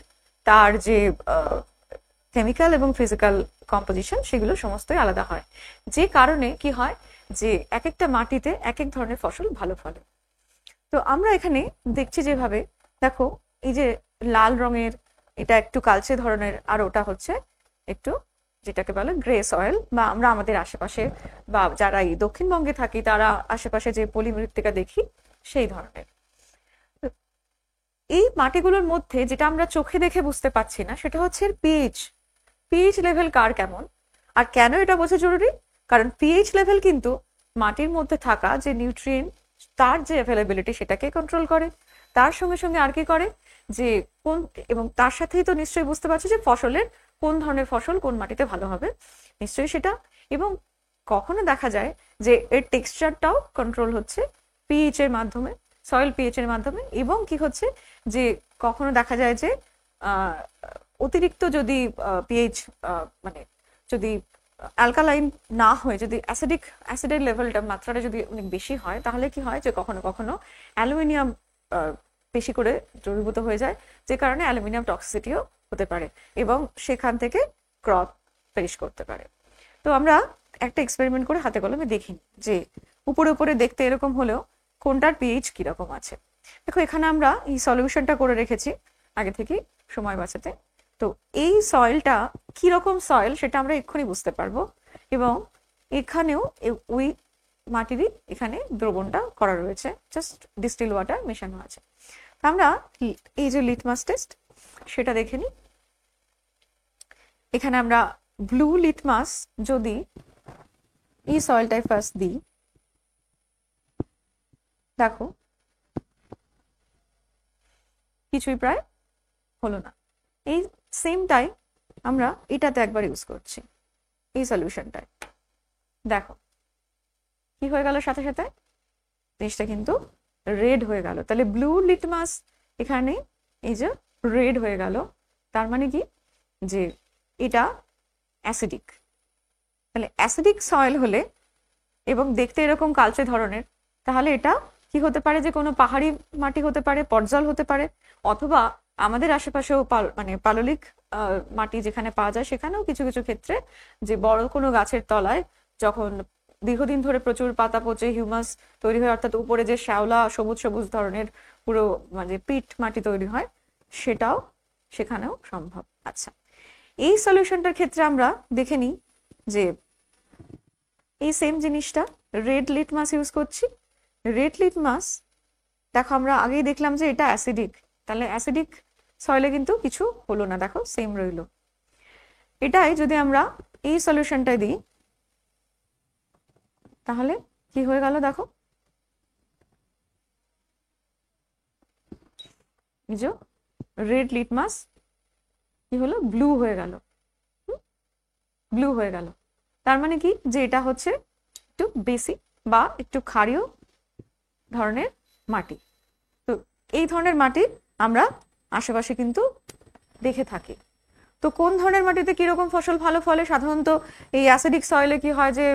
তার যে কেমিক্যাল এবং ফিজিক্যাল কম্পোজিশন, সেগুলো সমস্তই আলাদা হয়। যে কারণে কি হয় যে এক একটা মাটিতে এক এক ধরনের ফসল ভালো ফলে। তো আমরা এখানে দেখছি যেভাবে, দেখো এই যে লাল রঙের, এটা একটু কালচে ধরনের, আর ওটা হচ্ছে একটু যেটাকে বলে গ্রে সয়েল, বা আমরা আমাদের আশেপাশে বা যারা এই দক্ষিণবঙ্গে থাকি তারা আশেপাশে যে পলিমৃত্তিকা দেখি সেই ধরনের। এই মাটিগুলোর মধ্যে যেটা আমরা চোখে দেখে বুঝতে পারছি না সেটা হচ্ছে পিএইচ। পিএইচ লেভেল কার কেমন, আর কেন এটা বোঝা জরুরি, কারণ পিএইচ লেভেল কিন্তু মাটির মধ্যে থাকা যে নিউট্রিয়েন্ট, তার যে অ্যাভেলেবিলিটি সেটাকে কন্ট্রোল করে। তার সঙ্গে সঙ্গে আর কি করে যে কোন, এবং তার সাথেই তো নিশ্চয়ই বুঝতে পারছো যে ফসলের কোন ধরনের ফসল কোন মাটিতে ভালো হবে, নিশ্চয়ই সেটা। এবং কখনো দেখা যায় যে এর টেক্সচারটাও কন্ট্রোল হচ্ছে পিএইচ এর মাধ্যমে, সয়েল পিএইচ এর মাধ্যমে। এবং কি হচ্ছে যে কখনো দেখা যায় যে অতিরিক্ত যদি পিএইচ মানে যদি অ্যালকালাইন না হয়ে যদি অ্যাসিডের লেভেলটা, মাত্রাটা যদি অনেক বেশি হয়, তাহলে কি হয় যে কখনো কখনো অ্যালুমিনিয়াম বেশি করে দ্রবীভূত হয়ে যায়, যে কারণে অ্যালুমিনিয়াম টক্সিসিটিও হতে পারে এবং সেখান থেকে ক্রপ পেরিশ করতে পারে। তো আমরা একটা এক্সপেরিমেন্ট করে হাতে কলমে দেখি যে উপরে উপরে দেখতে এরকম হলেও কোনটার পিএইচ কিরকম আছে। দেখো, এখানে আমরা এই সলিউশনটা করে রেখেছি আগে থেকে সময় বাঁচাতে। তো এই সয়েলটা কিরকম সয়েল সেটা আমরা এক্ষুনি বুঝতে পারবো, এবং এখানেও ওই মাটিরই এখানে দ্রবণটা করা রয়েছে, জাস্ট ডিস্টিল ওয়াটার মেশানো আছে। আমরা এই যে লিটমাস টেস্ট সেটা দেখে নিই। এখানে আমরা ব্লু লিটমাস যদি এই সয়েলটাই ফার্স্ট দিই, দেখো কিছুই প্রায় হলো না। এই সেমটাই আমরা এটাতে একবার ইউজ করছি, এই সলিউশনটায়। দেখো কি হয়ে গেল, সাথে সাথে জিনিসটা কিন্তু রেড হয়ে গেল। তাহলে ব্লু লিটমাস এখানে এই যে রেড হয়ে গেল, তার মানে কি যে এটা অ্যাসিডিক। তাহলে অ্যাসিডিক সয়েল হলে এবং দেখতে এরকম কালচে ধরনের, তাহলে এটা কি হতে পারে যে কোনো পাহাড়ি মাটি হতে পারে, পর্জল হতে পারে, অথবা আমাদের আশেপাশেও মানে পাললিক মাটি যেখানে পাওয়া যায়, সেখানেও কিছু কিছু ক্ষেত্রে যে বড় কোনো গাছের তলায় যখন দীর্ঘদিন ধরে প্রচুর পাতা পচে হিউমাস তৈরি হয়, অর্থাৎ উপরে যে শ্যাওলা সবুজ সবুজ ধরনের পুরো মানে পিট মাটি তৈরি হয়, সেটাও সেখানেও সম্ভব। আচ্ছা, এই সলিউশনটার ক্ষেত্রে আমরা দেখে নিই যে এই সেম জিনিসটা রেড লিটমাস ইউজ করছি। রেড লিটমাস দেখো আমরা আগেই দেখলাম যে এটা অ্যাসিডিক, তাহলে অ্যাসিডিক সয়েলে কিন্তু কিছু হলো না, দেখো সেম রইল। এটাই যদি আমরা এই সলিউশনটাই দিই তাহলে কি হয়ে গেল, দেখো এই যে রেড লিটমাস কি হলো, ব্লু হয়ে গেল, ব্লু হয়ে গেল। তার মানে কি যে এটা হচ্ছে একটু বেসিক বা একটু ক্ষারীয় ধরনের মাটি। তো এই ধরনের মাটি আমরা আশেপাশে কিন্তু দেখে থাকি। তো কোন ধরনের মাটিতে কিরকম ফসল ভালো ফলে, সাধারণত এই অ্যাসিডিক সয়েলে কি হয় যে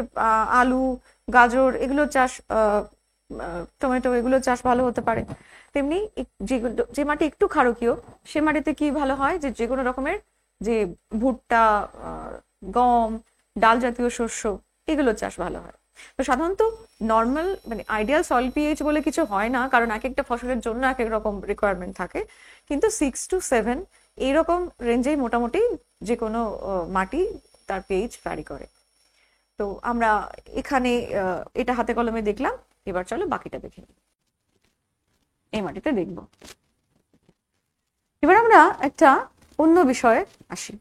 আলু, গাজর এগুলো চাষ, টমেটো এগুলো চাষ ভালো হতে পারে। তেমনি যে মাটি একটু ক্ষারকীয় সে মাটিতে কি ভালো হয় যে যে কোনো রকমের যে ভুট্টা, গম, ডাল জাতীয় শস্য, এগুলোর চাষ ভালো হয়। তো সাধারণত নর্মাল মানে আইডিয়াল সয়েল পিএইচ বলে কিছু হয় না, কারণ এক একটা ফসলের জন্য এক এক রকম রিকোয়ারমেন্ট থাকে। কিন্তু 6 to 7 এইরকম রেঞ্জেই মোটামুটি যে কোনো মাটি তার পিএইচ ভ্যারি করে। তো আমরা এখানে এটা হাতে কলমে দেখলাম, এবার চলো বাকিটা দেখে নিই। এই মাটিতে দেখব। এবার আমরা একটা অন্য বিষয়ে আসি,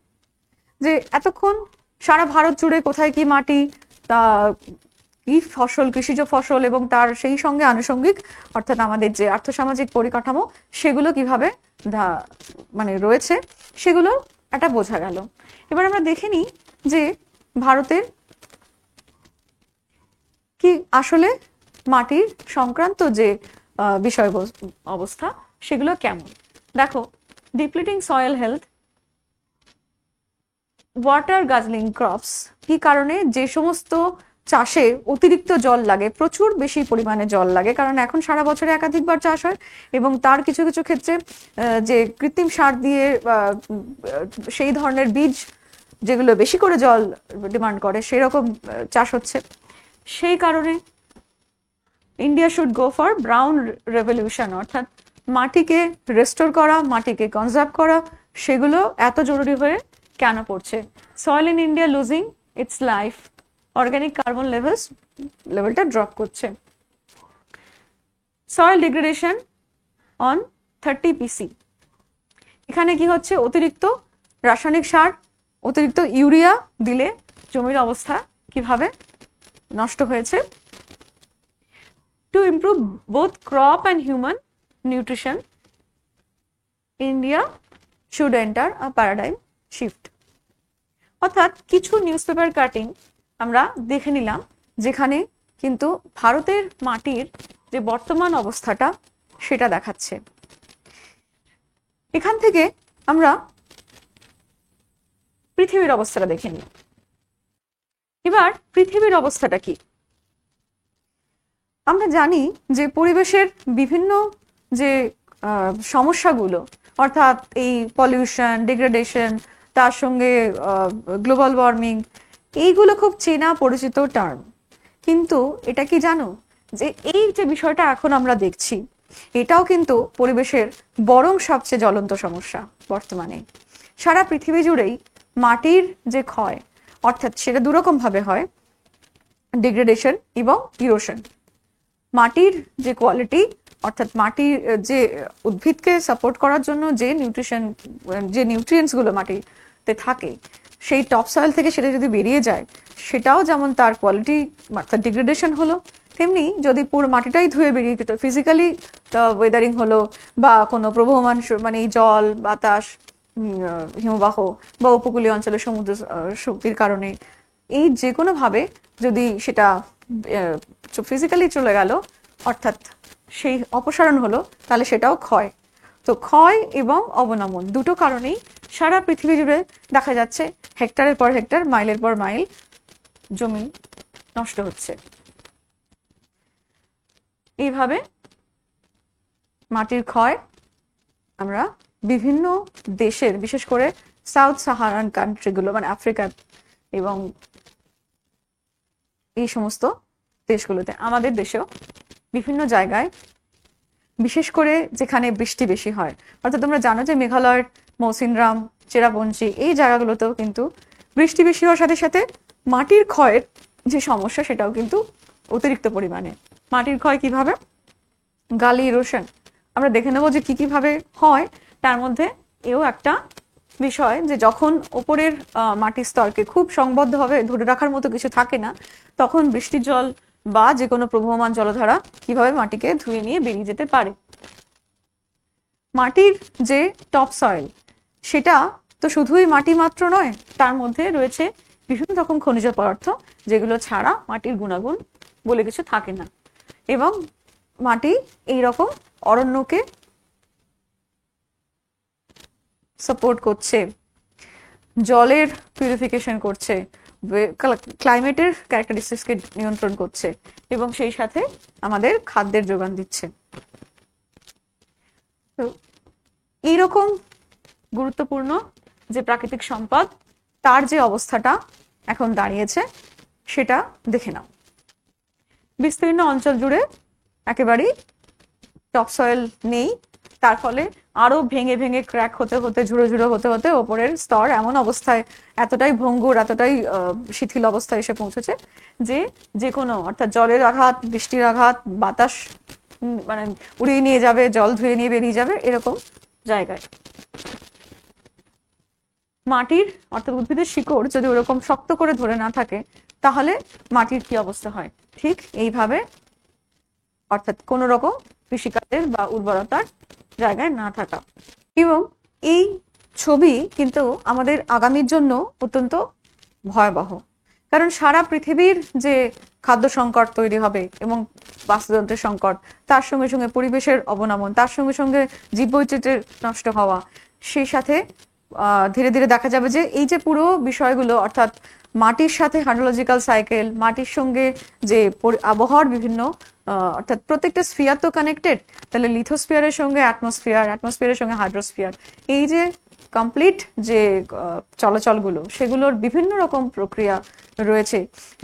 যে এতক্ষণ সারা ভারত জুড়ে কোথায় কি মাটি, তা কি ফসল, কৃষিজ ফসল এবং তার সেই সঙ্গে আনুষঙ্গিক অর্থাৎ আমাদের যে আর্থসামাজিক পরিকাঠামো সেগুলো কিভাবে মানে রয়েছে সেগুলো একটা বোঝা গেল। এবার আমরা দেখে নিই যে ভারতের কি আসলে মাটির সংক্রান্ত যে বিষয় অবস্থা সেগুলো কেমন। দেখো, depleting soil health, water guzzling crops, কি কারণে যে সমস্ত চাষে অতিরিক্ত জল লাগে, প্রচুর বেশি পরিমাণে জল লাগে, কারণ এখন সারা বছরে একাধিকবার চাষ হয় এবং তার কিছু কিছু ক্ষেত্রে যে কৃত্রিম সার দিয়ে সেই ধরনের বীজ যেগুলো বেশি করে জল ডিমান্ড করে সেরকম চাষ হচ্ছে। সেই কারণে India should go for brown revolution, অর্থাৎ মাটিকে রেস্টোর করা, মাটিকে কনজার্ভ করা, সেগুলো এত জরুরি হয়ে কেন পড়ছে। Soil in India losing it's life, organic carbon লেভেলটা ড্রপ করছে। সয়েল ডিগ্রেডেশন অন 30 PC, এখানে কি হচ্ছে, অতিরিক্ত রাসায়নিক সার, অতিরিক্ত ইউরিয়া দিলে জমির অবস্থা কিভাবে নষ্ট হয়েছে। To improve both crop and human nutrition, India should enter a paradigm shift. অর্থাৎ কিছু নিউজপেপার কাটিং আমরা দেখে নিলাম যেখানে কিন্তু ভারতের মাটির যে বর্তমান অবস্থাটা সেটা দেখাচ্ছে। এখান থেকে আমরা পৃথিবীর অবস্থাটা দেখে নিই। এবার পৃথিবীর অবস্থাটা কি? আমরা জানি যে পরিবেশের বিভিন্ন যে সমস্যাগুলো, অর্থাৎ এই পলিউশন, ডিগ্রেডেশন, তার সঙ্গে গ্লোবাল ওয়ার্মিং, এইগুলো খুব চেনা পরিচিত টার্ম। কিন্তু এটা কি জানো যে এই যে বিষয়টা এখন আমরা দেখছি এটাও কিন্তু পরিবেশের বরং সবচেয়ে জ্বলন্ত সমস্যা বর্তমানে। সারা পৃথিবী জুড়েই মাটির যে ক্ষয়, অর্থাৎ সেটা দুরকম ভাবে হয়, ডিগ্রেডেশন এবং ইরোশন। মাটির যে কোয়ালিটি, অর্থাৎ মাটির যে উদ্ভিদকে সাপোর্ট করার জন্য যে নিউট্রিয়েন্টস গুলো মাটিতে থাকে, সেই টপ সয়েল থেকে সেটা যদি বেরিয়ে যায়, সেটাও যেমন তার কোয়ালিটি অর্থাৎ ডিগ্রেডেশন হলো, তেমনি যদি পুরো মাটিটাই ধুয়ে বেরিয়ে যেত, ফিজিক্যালি ওয়েদারিং হলো বা কোনো প্রবহমান মানে জল, বাতাস, হিমবাহ বা উপকূলীয় অঞ্চলের সমুদ্র শক্তির কারণে এই যে কোনো ভাবে যদি সেটা ফিজিক্যালি চলে গেল, অর্থাৎ সেই অপসারণ হলো, তাহলে সেটাও ক্ষয়। তো ক্ষয় এবং অবনমন দুটো কারণেই সারা পৃথিবী জুড়ে দেখা যাচ্ছে হেক্টরের পর হেক্টর, মাইলের পর মাইল জমি নষ্ট হচ্ছে। এইভাবে মাটির ক্ষয় আমরা বিভিন্ন দেশের, বিশেষ করে সাউথ সাহারান কান্ট্রিগুলো মানে আফ্রিকা এবং এই সমস্ত দেশগুলোতে, আমাদের দেশেও বিভিন্ন জায়গায়, বিশেষ করে যেখানে বৃষ্টি বেশি হয়, অর্থাৎ তোমরা জানো যে মেঘালয়ের মৌসিনরাম, চেরাপুঞ্জি এই জায়গাগুলোতেও কিন্তু বৃষ্টি বেশি হওয়ার সাথে সাথে মাটির ক্ষয়ের যে সমস্যা সেটাও কিন্তু অতিরিক্ত পরিমাণে। মাটির ক্ষয় কিভাবে? গালি ইরোশন আমরা দেখে নেবো যে কি কিভাবে হয়। তার মধ্যে এও একটা বিষয় যে যখন ওপরের মাটির স্তরকে খুব সংবদ্ধভাবে ধরে রাখার মতো কিছু থাকে না, তখন বৃষ্টির জল বা যে কোনো প্রবহমান জলধারা কিভাবে মাটিকে ধুয়ে নিয়ে বেরিয়ে যেতে পারে। মাটির যে টপ সয়েল সেটা তো শুধুই মাটি মাত্র নয়, তার মধ্যে রয়েছে বিভিন্ন রকম খনিজ পদার্থ যেগুলো ছাড়া মাটির গুণাগুণ বলে কিছু থাকে না, এবং মাটি এইরকম অরণ্যকে সাপোর্ট করছে, জলের পিউরিফিকেশন করছে, ক্লাইমেটের ক্যারেক্টারিস্টিক্সকে নিয়ন্ত্রণ করছে এবং সেই সাথে আমাদের খাদ্যের যোগান দিচ্ছে। তো এইরকম গুরুত্বপূর্ণ যে প্রাকৃতিক সম্পদ তার যে অবস্থাটা এখন দাঁড়িয়েছে সেটা দেখে নাও। বিস্তীর্ণ অঞ্চল জুড়ে একেবারেই টপসয়েল নেই, তার ফলে আরো ভেঙে ভেঙে ক্র্যাক হতে হতে ঝুড়ো ঝুড়ো হতে হতে ওপরের স্তর এমন অবস্থায় এতটাই ভঙ্গুর, এতটাই শিথিল অবস্থায় এসে পৌঁছেছে যে যে কোনো অর্থাৎ জলের আঘাত, বৃষ্টির আঘাত, বাতাস মানে উড়িয়ে নিয়ে যাবে, জল ধুয়ে নিয়ে বেরিয়ে যাবে, এরকম জায়গায় মাটির অর্থাৎ উদ্ভিদের শিকড় যদি ওরকম শক্ত করে ধরে না থাকে তাহলে মাটির কি অবস্থা হয়, ঠিক এইভাবে, অর্থাৎ কোন রকম কৃষিকাজের বা উর্বরতার জায়গায় না থাকা। এবং এই ছবি কিন্তু আমাদের আগামীর জন্য অত্যন্ত ভয়াবহ, কারণ সারা পৃথিবীর যে খাদ্য সংকট তৈরি হবে এবং বাস্তুতন্ত্রের সংকট, তার সঙ্গে সঙ্গে পরিবেশের অবনমন, তার সঙ্গে সঙ্গে জীববৈচিত্র্যের নষ্ট হওয়া, সেই সাথে ধীরে ধীরে দেখা যাবে যে এই যে পুরো বিষয়গুলো অর্থাৎ মাটির সাথে হাইড্রোলজিক্যাল সাইকেল, মাটির সঙ্গে যে আবহাওয়ার বিভিন্ন অর্থাৎ প্রত্যেকটা স্ফিয়ার তো কানেক্টেড, তাহলে লিথোস্ফিয়ারের সঙ্গে অ্যাটমসফিয়ার, অ্যাটমসফিয়ারের সঙ্গে হাইড্রোস্ফিয়ার, এই যে কমপ্লিট যে চলাচলগুলো সেগুলোর বিভিন্ন রকম প্রক্রিয়া রয়েছে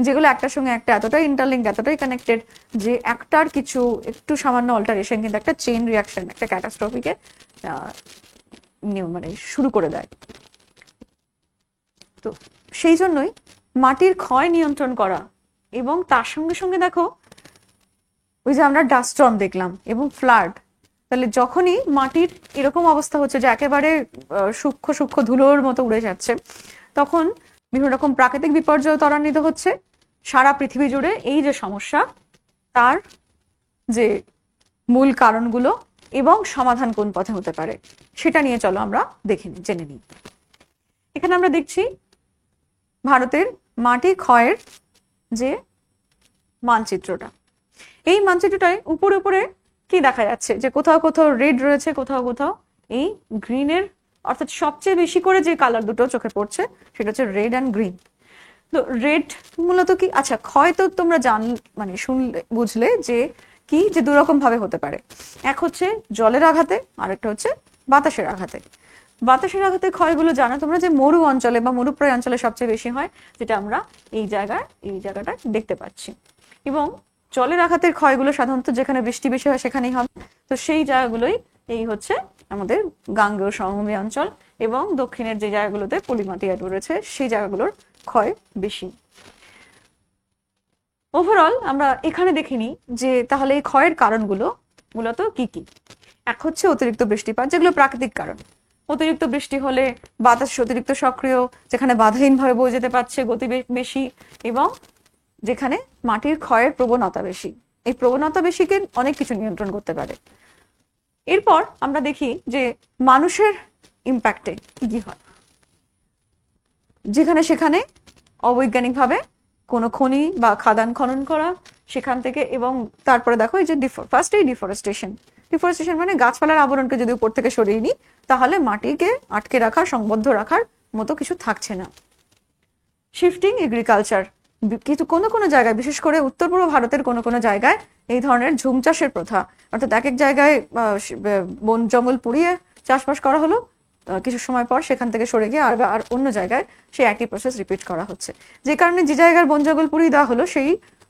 যেগুলো একটার সঙ্গে একটা এতটাই ইন্টারলিঙ্ক, এতটাই কানেক্টেড যে একটার কিছু একটু সামান্য অল্টারেশন কিন্তু একটা চেইন রিয়াকশন, একটা ক্যাটাস্ট্রফিকে মানে শুরু করে দেয়। তো সেই জন্যই মাটির ক্ষয় নিয়ন্ত্রণ করা, এবং তার সঙ্গে সঙ্গে দেখো ওই যে আমরা ডাস্ট স্টর্ম দেখলাম এবং ফ্লাড, তাহলে যখনই মাটির এরকম অবস্থা হচ্ছে যে একেবারে সূক্ষ্ম সূক্ষ্ম ধুলোর মতো উড়ে যাচ্ছে, তখন বিভিন্ন রকম প্রাকৃতিক বিপর্যয় ত্বরান্বিত হচ্ছে সারা পৃথিবী জুড়ে। এই যে সমস্যা, তার যে মূল কারণগুলো এবং সমাধান কোন পথে হতে পারে সেটা নিয়ে চলো আমরা জেনে নিই। এখানে আমরা দেখছি ভারতের মাটি ক্ষয়ের যে মানচিত্রটা, এই মানচিত্রটায় উপরে উপরে কি দেখা যাচ্ছে যে কোথাও কোথাও রেড রয়েছে, কোথাও কোথাও এই গ্রিনের, অর্থাৎ সবচেয়ে বেশি করে যে কালার দুটো চোখে পড়ছে সেটা হচ্ছে রেড অ্যান্ড গ্রিন। তো রেড মূলত কি, আচ্ছা ক্ষয় তো তোমরা মানে শুনলে বুঝলে যে কি, যে দুরকম ভাবে হতে পারে, এক হচ্ছে জলের আঘাতে আর একটা হচ্ছে বাতাসের আঘাতে। বাতাসের আঘাতে ক্ষয়গুলো জানো তোমরা যে মরু অঞ্চলে বা মরুপ্রায় অঞ্চলে সবচেয়ে বেশি হয়, যেটা আমরা এই জায়গাটা দেখতে পাচ্ছি। এবং জলের আঘাতের ক্ষয়গুলো সাধারণত যেখানে বৃষ্টি বেশি হয় সেখানেই হবে। তো সেই জায়গাগুলোই এই হচ্ছে আমাদের গাঙ্গেয় সমভূমি অঞ্চল, এবং দক্ষিণের যে জায়গাগুলোতে পলিমাটি রয়েছে সেই জায়গাগুলোর ক্ষয় বেশি। ওভারঅল আমরা এখানে দেখিনি যে তাহলে এই ক্ষয়ের কারণগুলো মূলত কি কি। এক হচ্ছে অতিরিক্ত বৃষ্টিপাত, যেগুলো প্রাকৃতিক কারণ। অতিরিক্ত বৃষ্টি হলে বাতাস অতিরিক্ত সক্রিয়, যেখানে বাধাহীনভাবে বয়ে যেতে পারছে, গতি বেশি, এবং যেখানে মাটির ক্ষয়ের প্রবণতা বেশি। এই প্রবণতা বেশিকে অনেক কিছু নিয়ন্ত্রণ করতে পারে। এরপর আমরা দেখি যে মানুষের ইম্প্যাক্টে কি কি হয়, যেখানে সেখানে অবৈজ্ঞানিকভাবে কোনো খনি বা খাদান খনন করা সেখান থেকে, এবং তারপরে দেখো এই যে ফার্স্টেই ডিফরেস্টেশন মানে গাছপালার আবরণকে যদি উপর থেকে সরিয়ে নিই তাহলে মাটিকে আটকে রাখার, সংবদ্ধ রাখার মতো কিছু থাকছে না। শিফটিং এগ্রিকালচার, কিন্তু কোনো কোনো জায়গায়, বিশেষ করে উত্তর পূর্ব ভারতের কোনো কোনো জায়গায় এই ধরনের ঝুম চাষের প্রথা, অর্থাৎ এক এক জায়গায় বন জঙ্গল পুড়িয়ে চাষবাস করা হলো, কিছু সময় পর সেখান থেকে সরে গিয়ে আর অন্য জায়গায় সেই একই প্রসেস রিপিট করা হচ্ছে, যে কারণে যে জায়গার বন জঙ্গল পুড়িয়ে দেওয়া হলো সেই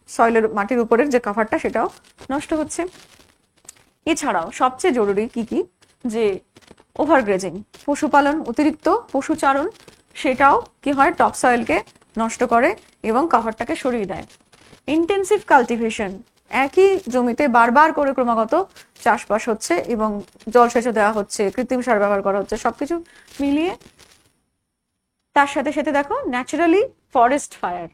সয়েলের মাটির উপরের যে কাভারটা সেটাও নষ্ট হচ্ছে। এছাড়াও সবচেয়ে জরুরি কি কি, যে ওভারগ্রেজিং, পশুপালন, অতিরিক্ত পশুচারণ, সেটাও কি হয়, টপসয়েলকে নষ্ট করে এবং কাভারটাকে সরিয়ে দেয়। ইন্টেন্সিভ কাল্টিভেশন, একই জমিতে বারবার করে ক্রমাগত চাষবাস হচ্ছে এবং জলসেচও দেওয়া হচ্ছে, কৃত্রিম সার ব্যবহার করা হচ্ছে, সবকিছু মিলিয়ে। তার সাথে সাথে দেখো ন্যাচারালি ফরেস্ট ফায়ার,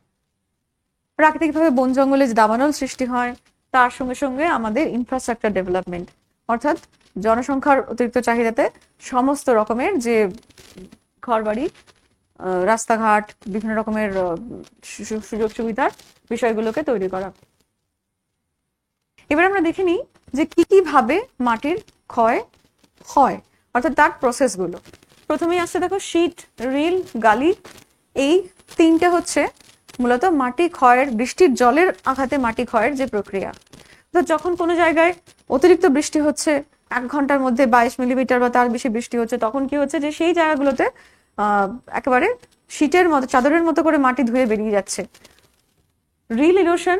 প্রাকৃতিকভাবে বন জঙ্গলে যে দাবানল সৃষ্টি হয়, তার সঙ্গে সঙ্গে আমাদের ইনফ্রাস্ট্রাকচার ডেভেলপমেন্ট, অর্থাৎ জনসংখ্যার অতিরিক্ত চাহিদাতে সমস্ত রকমের যে ঘরবাড়ি, রাস্তাঘাট, বিভিন্ন রকমের সুযোগ সুবিধার বিষয়গুলোকে তৈরি করা। এবার আমরা দেখে নিই যে কি কি ভাবে মাটির ক্ষয় হয়, অর্থাৎ তার প্রসেসগুলো। প্রথমেই আসছে দেখো শীত, রিল, গালি, এই তিনটে হচ্ছে মূলত মাটি ক্ষয়ের, বৃষ্টির জলের আঘাতে মাটি ক্ষয়ের যে প্রক্রিয়া। তো যখন কোনো জায়গায় অতিরিক্ত বৃষ্টি হচ্ছে, 1 ঘন্টার মধ্যে 22 মিলিমিটার বা তার বেশি বৃষ্টি হচ্ছে, তখন কি হচ্ছে যে সেই জায়গাগুলোতে একেবারে শীটের মতো, চাদরের মতো করে মাটি ধুয়ে বেরিয়ে যাচ্ছে। রিল ইরোশন,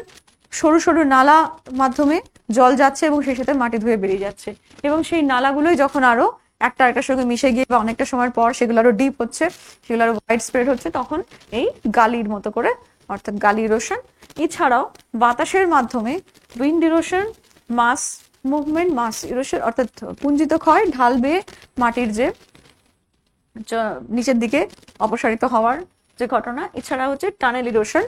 সরু সরু নালা মাধ্যমে জল যাচ্ছে এবং সেই সাথে মাটি ধুয়ে বেরিয়ে যাচ্ছে, এবং সেই নালাগুলোই যখন আরো একটা আরেকটার সঙ্গে মিশে গিয়ে বা অনেকটা সময়ের পর সেগুলো আরো ডিপ হচ্ছে, সেগুলো আরো ওয়াইড স্প্রেড হচ্ছে, তখন এই গালির মতো করে, অর্থাৎ গালি ইরোশন। এছাড়াও বাতাসের মাধ্যমে উইন্ড ইরোশন, মাস মুভমেন্ট, মাস ইরোশন অর্থাৎ পুঞ্জিত ক্ষয়, ঢাল বেয়ে মাটির যে নিচের দিকে অপসারিত হওয়ার যে ঘটনা। এছাড়া হচ্ছে টানেল ইরোশন,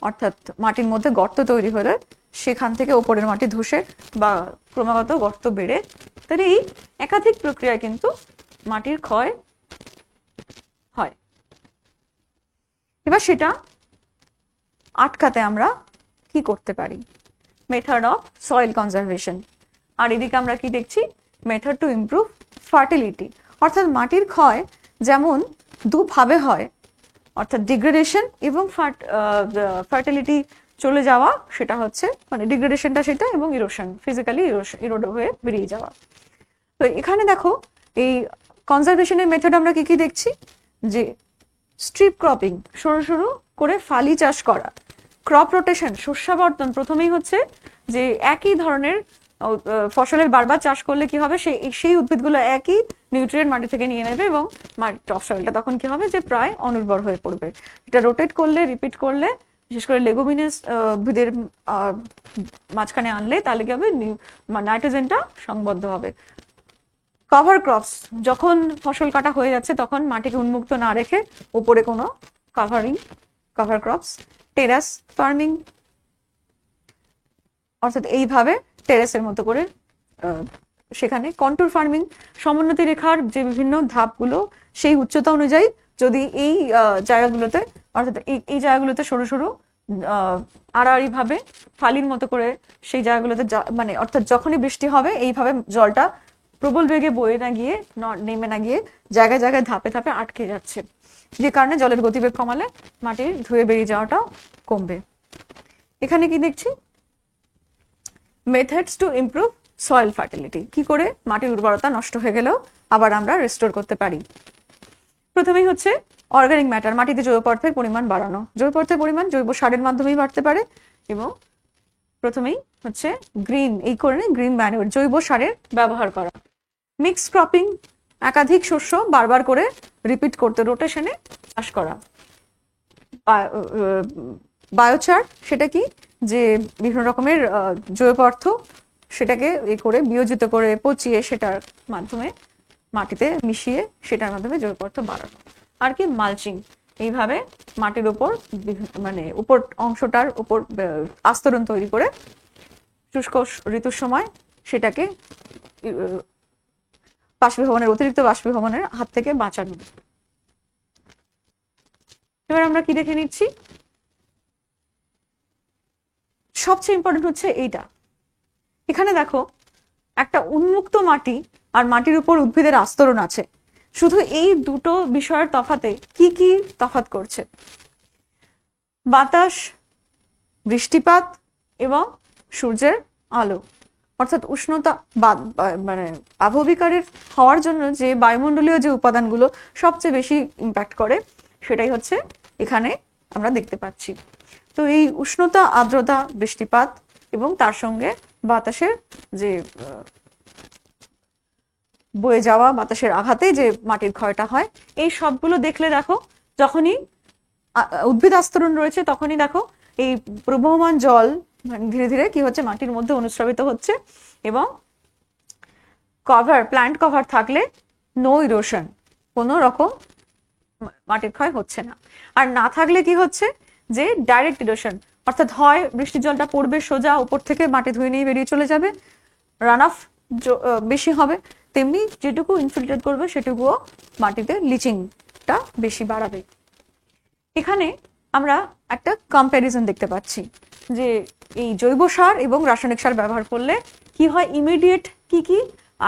অর্থাৎ মাটির মধ্যে গর্ত তৈরি হলে সেখান থেকে ওপরের মাটি ধসে বা ক্রমাগত গর্ত বেড়ে, তাহলে এই একাধিক প্রক্রিয়ায় কিন্তু মাটির ক্ষয় হয়। এবার সেটা আটকাতে আমরা কি করতে পারি? Method of soil conservation. আর এদিকে আমরা কি দেখছি? Method to improve fertility. অর্থাৎ মাটির ক্ষয় যেমন দুভাবে হয়, অর্থাৎ ডিগ্রেডেশন এবং ফার্টিলিটি চলে যাওয়া, সেটা হচ্ছে মানে ডিগ্রেডেশনটা সেটা, এবং ইরোশন, ফিজিক্যালি ইরোড হয়ে বেরিয়ে যাওয়া। তো এখানে দেখো এই কনজারভেশনের মেথড আমরা কি কি দেখছি, যে স্ট্রিপ ক্রপিং, সরু সরু করে ফালি চাষ করা, ক্রপ রোটেশন, শস্যাবর্তন। প্রথমেই হচ্ছে যে একই ধরনের ফসলের বারবার চাষ করলে কি হবে, সেই উদ্ভিদগুলো একই নিউট্রিয়েন্ট মাটি থেকে নিয়ে নেবে এবং টপ সয়েলটা তখন কি হবে, যে প্রায় অনুর্বর হয়ে পড়বে। এটা রোটেট করলে, রিপিট করলে, বিশেষ করে লেগুমিনাস উদ্ভিদের মাঝখানে আনলে তাহলে কি হবে, নাইট্রোজেনটা সংবদ্ধ হবে। কভার ক্রপস, যখন ফসল কাটা হয়ে যাচ্ছে তখন মাটিকে উন্মুক্ত না রেখে উপরে কোনো কভার ক্রপস। টেরাস ফার্মিং, অর্থাৎ এইভাবে টেরেসের মতো করে সেখানে। কন্টুর ফার্মিং, সমোন্নতি রেখার যে বিভিন্ন ধাপগুলো সেই উচ্চতা অনুযায়ী যদি এই জায়গাগুলোতে, অর্থাৎ এই জায়গাগুলোতে সরু সরু আড়াআড়ি ভাবে ফালির মতো করে সেই জায়গাগুলোতে, মানে অর্থাৎ যখনই বৃষ্টি হবে এইভাবে জলটা প্রবল বেগে বয়ে না গিয়ে, নেমে না গিয়ে জায়গায় জায়গায় ধাপে ধাপে আটকে যাচ্ছে, যে কারণে জলের গতিবেগ কমালে মাটির ধুয়ে বেরিয়ে যাওয়াটাও কমবে। এখানে কি দেখছি, methods to improve soil fertility, কি করে মাটির উর্বরতা নষ্ট হয়ে গেলেও আবার আমরা রেস্টোর করতে পারি। প্রথমেই হচ্ছে অর্গানিক ম্যাটার, মাটিতে জৈব পদার্থের পরিমাণ বাড়ানো। জৈব পদার্থের পরিমাণ জৈব সারের মাধ্যমেই বাড়তে পারে, এবং প্রথমেই হচ্ছে গ্রিন ম্যানুয়ার, জৈব সারের ব্যবহার করা। মিক্স ক্রপিং, একাধিক শস্য বারবার করে রিপিট করতে, রোটেশনে চাষ করা। বায়োচার, সেটা কি, যে বিভিন্ন রকমের জৈব পদার্থ সেটাকে বিয়োজিত করে পচিয়ে সেটার মাধ্যমে মাটিতে মিশিয়ে সেটার মাধ্যমে জৈব পদার্থ বাড়ানো। আর কি, মালচিং, এইভাবে মাটির উপর মানে উপর অংশটার উপর আস্তরণ তৈরি করে শুষ্ক ঋতুর সময় সেটাকে অতিরিক্ত বাষ্পীভবনের হাত থেকে বাঁচানো। এবার আমরা কি দেখে নিচ্ছি, সবচেয়ে ইম্পর্টেন্ট হচ্ছে এইটা। এখানে দেখো একটা উন্মুক্ত মাটি আর মাটির উপর উদ্ভিদের আস্তরণ আছে। শুধু এই দুটো বিষয়ের তফাতে কি কি তফাৎ করছে? বাতাস, বৃষ্টিপাত এবং সূর্যের আলো, অর্থাৎ উষ্ণতা মানে আবহবিকারের হওয়ার জন্য যে বায়ুমণ্ডলীয় যে উপাদানগুলো সবচেয়ে বেশি ইম্প্যাক্ট করে, সেটাই হচ্ছে এখানে আমরা দেখতে পাচ্ছি। তো এই উষ্ণতা, আর্দ্রতা, বৃষ্টিপাত এবং তার সঙ্গে বাতাসের যে বয়ে যাওয়া, বাতাসের আঘাতে যে মাটির ক্ষয়টা হয়, এই সবগুলো দেখলে দেখো যখনই উদ্ভিদ আস্তরণ রয়েছে তখনই দেখো এই প্রবহমান জল ধীরে ধীরে কি হচ্ছে, মাটির মধ্যে অনুস্রাবিত হচ্ছে, এবং প্ল্যান্ট কভার থাকলে নো ইরোশন, কোনো রকম মাটির ক্ষয় হচ্ছে না। আর না থাকলে কি হচ্ছে, যে ডাইরেক্ট ইরোশন, অর্থাৎ হয় বৃষ্টির জলটা পড়বে সোজা উপর থেকে, মাটি ধুয়ে নিয়ে বেরিয়ে চলে যাবে, রান অফ বেশি হবে, তেমনি যেটুকু ইনফিল্ট্রেট করবে সেটুকুও মাটিতে লিচিংটা বেশি বাড়াবে। এখানে আমরা একটা কম্প্যারিজন দেখতে পাচ্ছি, যে এই জৈব সার এবং রাসায়নিক সার ব্যবহার করলে কি হয়, ইমিডিয়েট কি কি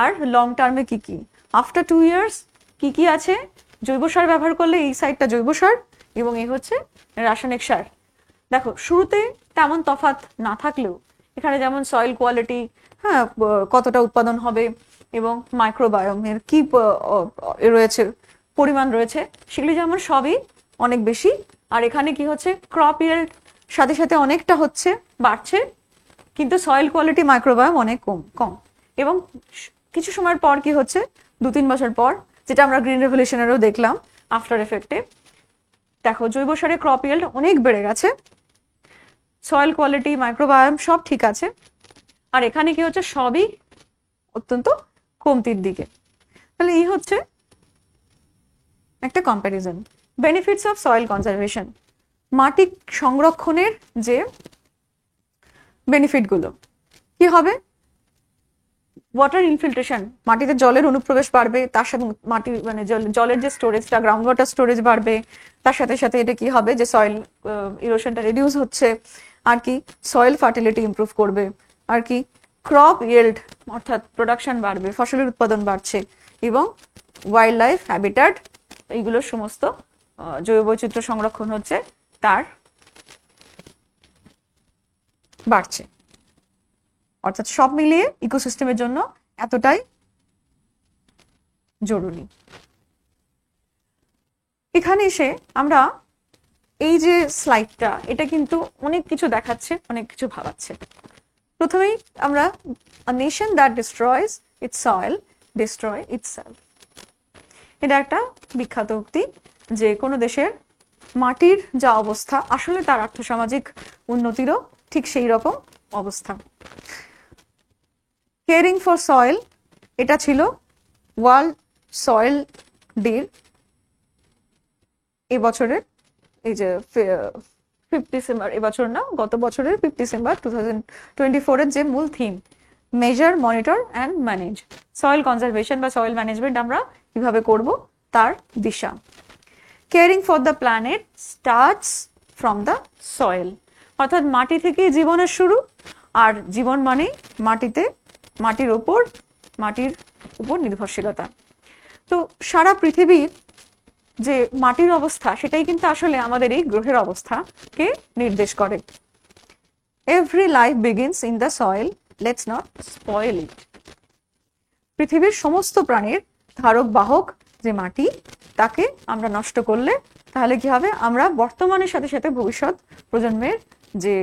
আর লং টার্মে কি কি। আফটার 2 ইয়ার্স কি কি আছে, জৈব সার ব্যবহার করলে এই সাইডটা জৈব সার এবং এই হচ্ছে রাসায়নিক সার। দেখো শুরুতে তেমন তফাৎ না থাকলেও এখানে যেমন সয়েল কোয়ালিটি, হ্যাঁ, কতটা উৎপাদন হবে এবং মাইক্রোবায়োমের কি রয়েছে, পরিমাণ রয়েছে, সেগুলি যেমন সবই অনেক বেশি, আর এখানে কি হচ্ছে ক্রপ ইয়েল্ড সাথে সাথে অনেকটা হচ্ছে, বাড়ছে, কিন্তু সয়েল কোয়ালিটি মাইক্রোবায়োম অনেক কম। এবং কিছু সময়ের পর কি হচ্ছে, 2-3 বছর পর, যেটা আমরা গ্রিন রেভলিউশনেরও দেখলাম আফটার এফেক্টে, দেখো জৈব সারে ক্রপ ইয়েল্ড অনেক বেড়ে গেছে, সয়েল কোয়ালিটি মাইক্রোবায়োম সব ঠিক আছে, আর এখানে কি হচ্ছে সবই অত্যন্ত কমতির দিকে। তাহলে এই হচ্ছে একটা comparison. Benefits of soil conservation, মাটি সংরক্ষণের যে বেনিফিটগুলো কি হবে, ওয়াটার ইনফিল্ট্রেশন, মাটিতে জলের অনুপ্রবেশ বাড়বে, তার সাথে মাটি মানে জলের যে স্টোরেজটা, গ্রাউন্ড ওয়াটার স্টোরেজ বাড়বে, তার সাথে সাথে এটা কি হবে যে সয়েল ইরোশনটা রিডিউস হচ্ছে, আর কি সয়েল ফার্টিলিটি ইমপ্রুভ করবে, আর কি ক্রপ ইয়েল্ড অর্থাৎ প্রোডাকশন বাড়বে, ফসলের উৎপাদন বাড়ছে, এবং ওয়াইল্ড লাইফ হ্যাবিটাট এইগুলোর সমস্ত জৈব বৈচিত্র্য সংরক্ষণ হচ্ছে তার বাড়ছে। অর্থাৎ সব মিলিয়ে ইকোসিস্টেমের জন্য এতটাই জরুরি। এখানে এসে আমরা এই যে স্লাইডটা, এটা কিন্তু অনেক কিছু দেখাচ্ছে, অনেক কিছু ভাবাচ্ছে। প্রথমেই আমরা a nation that destroys its soil destroy itself, এটা একটা বিখ্যাত উক্তি, যে কোনো দেশের মাটির যা অবস্থা আসলে তার আর্থসামাজিক উন্নতিরও ঠিক সেই রকম অবস্থা। কেয়ারিং ফর সয়েল, এটা ছিল ওয়ার্ল্ড সয়েল ডের এবছরের, এই যে 5 ডিসেম্বর, এবছর না গত বছরের 5 ডিসেম্বর 2024 এর যে মূল থিম, measure, monitor and manage soil conservation বা সয়েল ম্যানেজমেন্ট আমরা কিভাবে করব তার দিশা। Caring for the planet starts from the soil, অর্থাৎ মাটি থেকে জীবনের শুরু, আর জীবন মানে মাটির উপর নির্ভরশীলতা। তো সারা পৃথিবীর যে মাটির অবস্থা, সেটাই কিন্তু আসলে আমাদের এই গ্রহের অবস্থাকে নির্দেশ করে। Every life begins in the soil, let's not spoil it. পৃথিবীর সমস্ত প্রাণীর ধারক বাহক যে মাটি, তাকে আমরা নষ্ট করলে তাহলে কি হবে, আমরা বর্তমানের সাথে সাথে ভবিষ্যৎ প্রজন্মের যে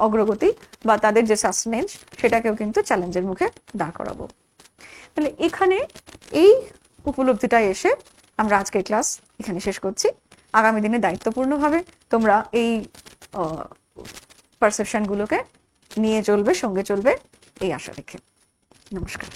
অগ্রগতি বা তাদের যে সাস্টেনেন্স, সেটাকেও কিন্তু চ্যালেঞ্জের মুখে দাঁড় করাবো। তাহলে এখানে এই উপলব্ধিটা এসে আমরা আজকের ক্লাস এখানে শেষ করছি। আগামী দিনে দায়িত্বপূর্ণভাবে তোমরা এই পারসেপশনগুলোকে নিয়ে চলবে, সঙ্গে চলবে, এই আশা রেখে নমস্কার।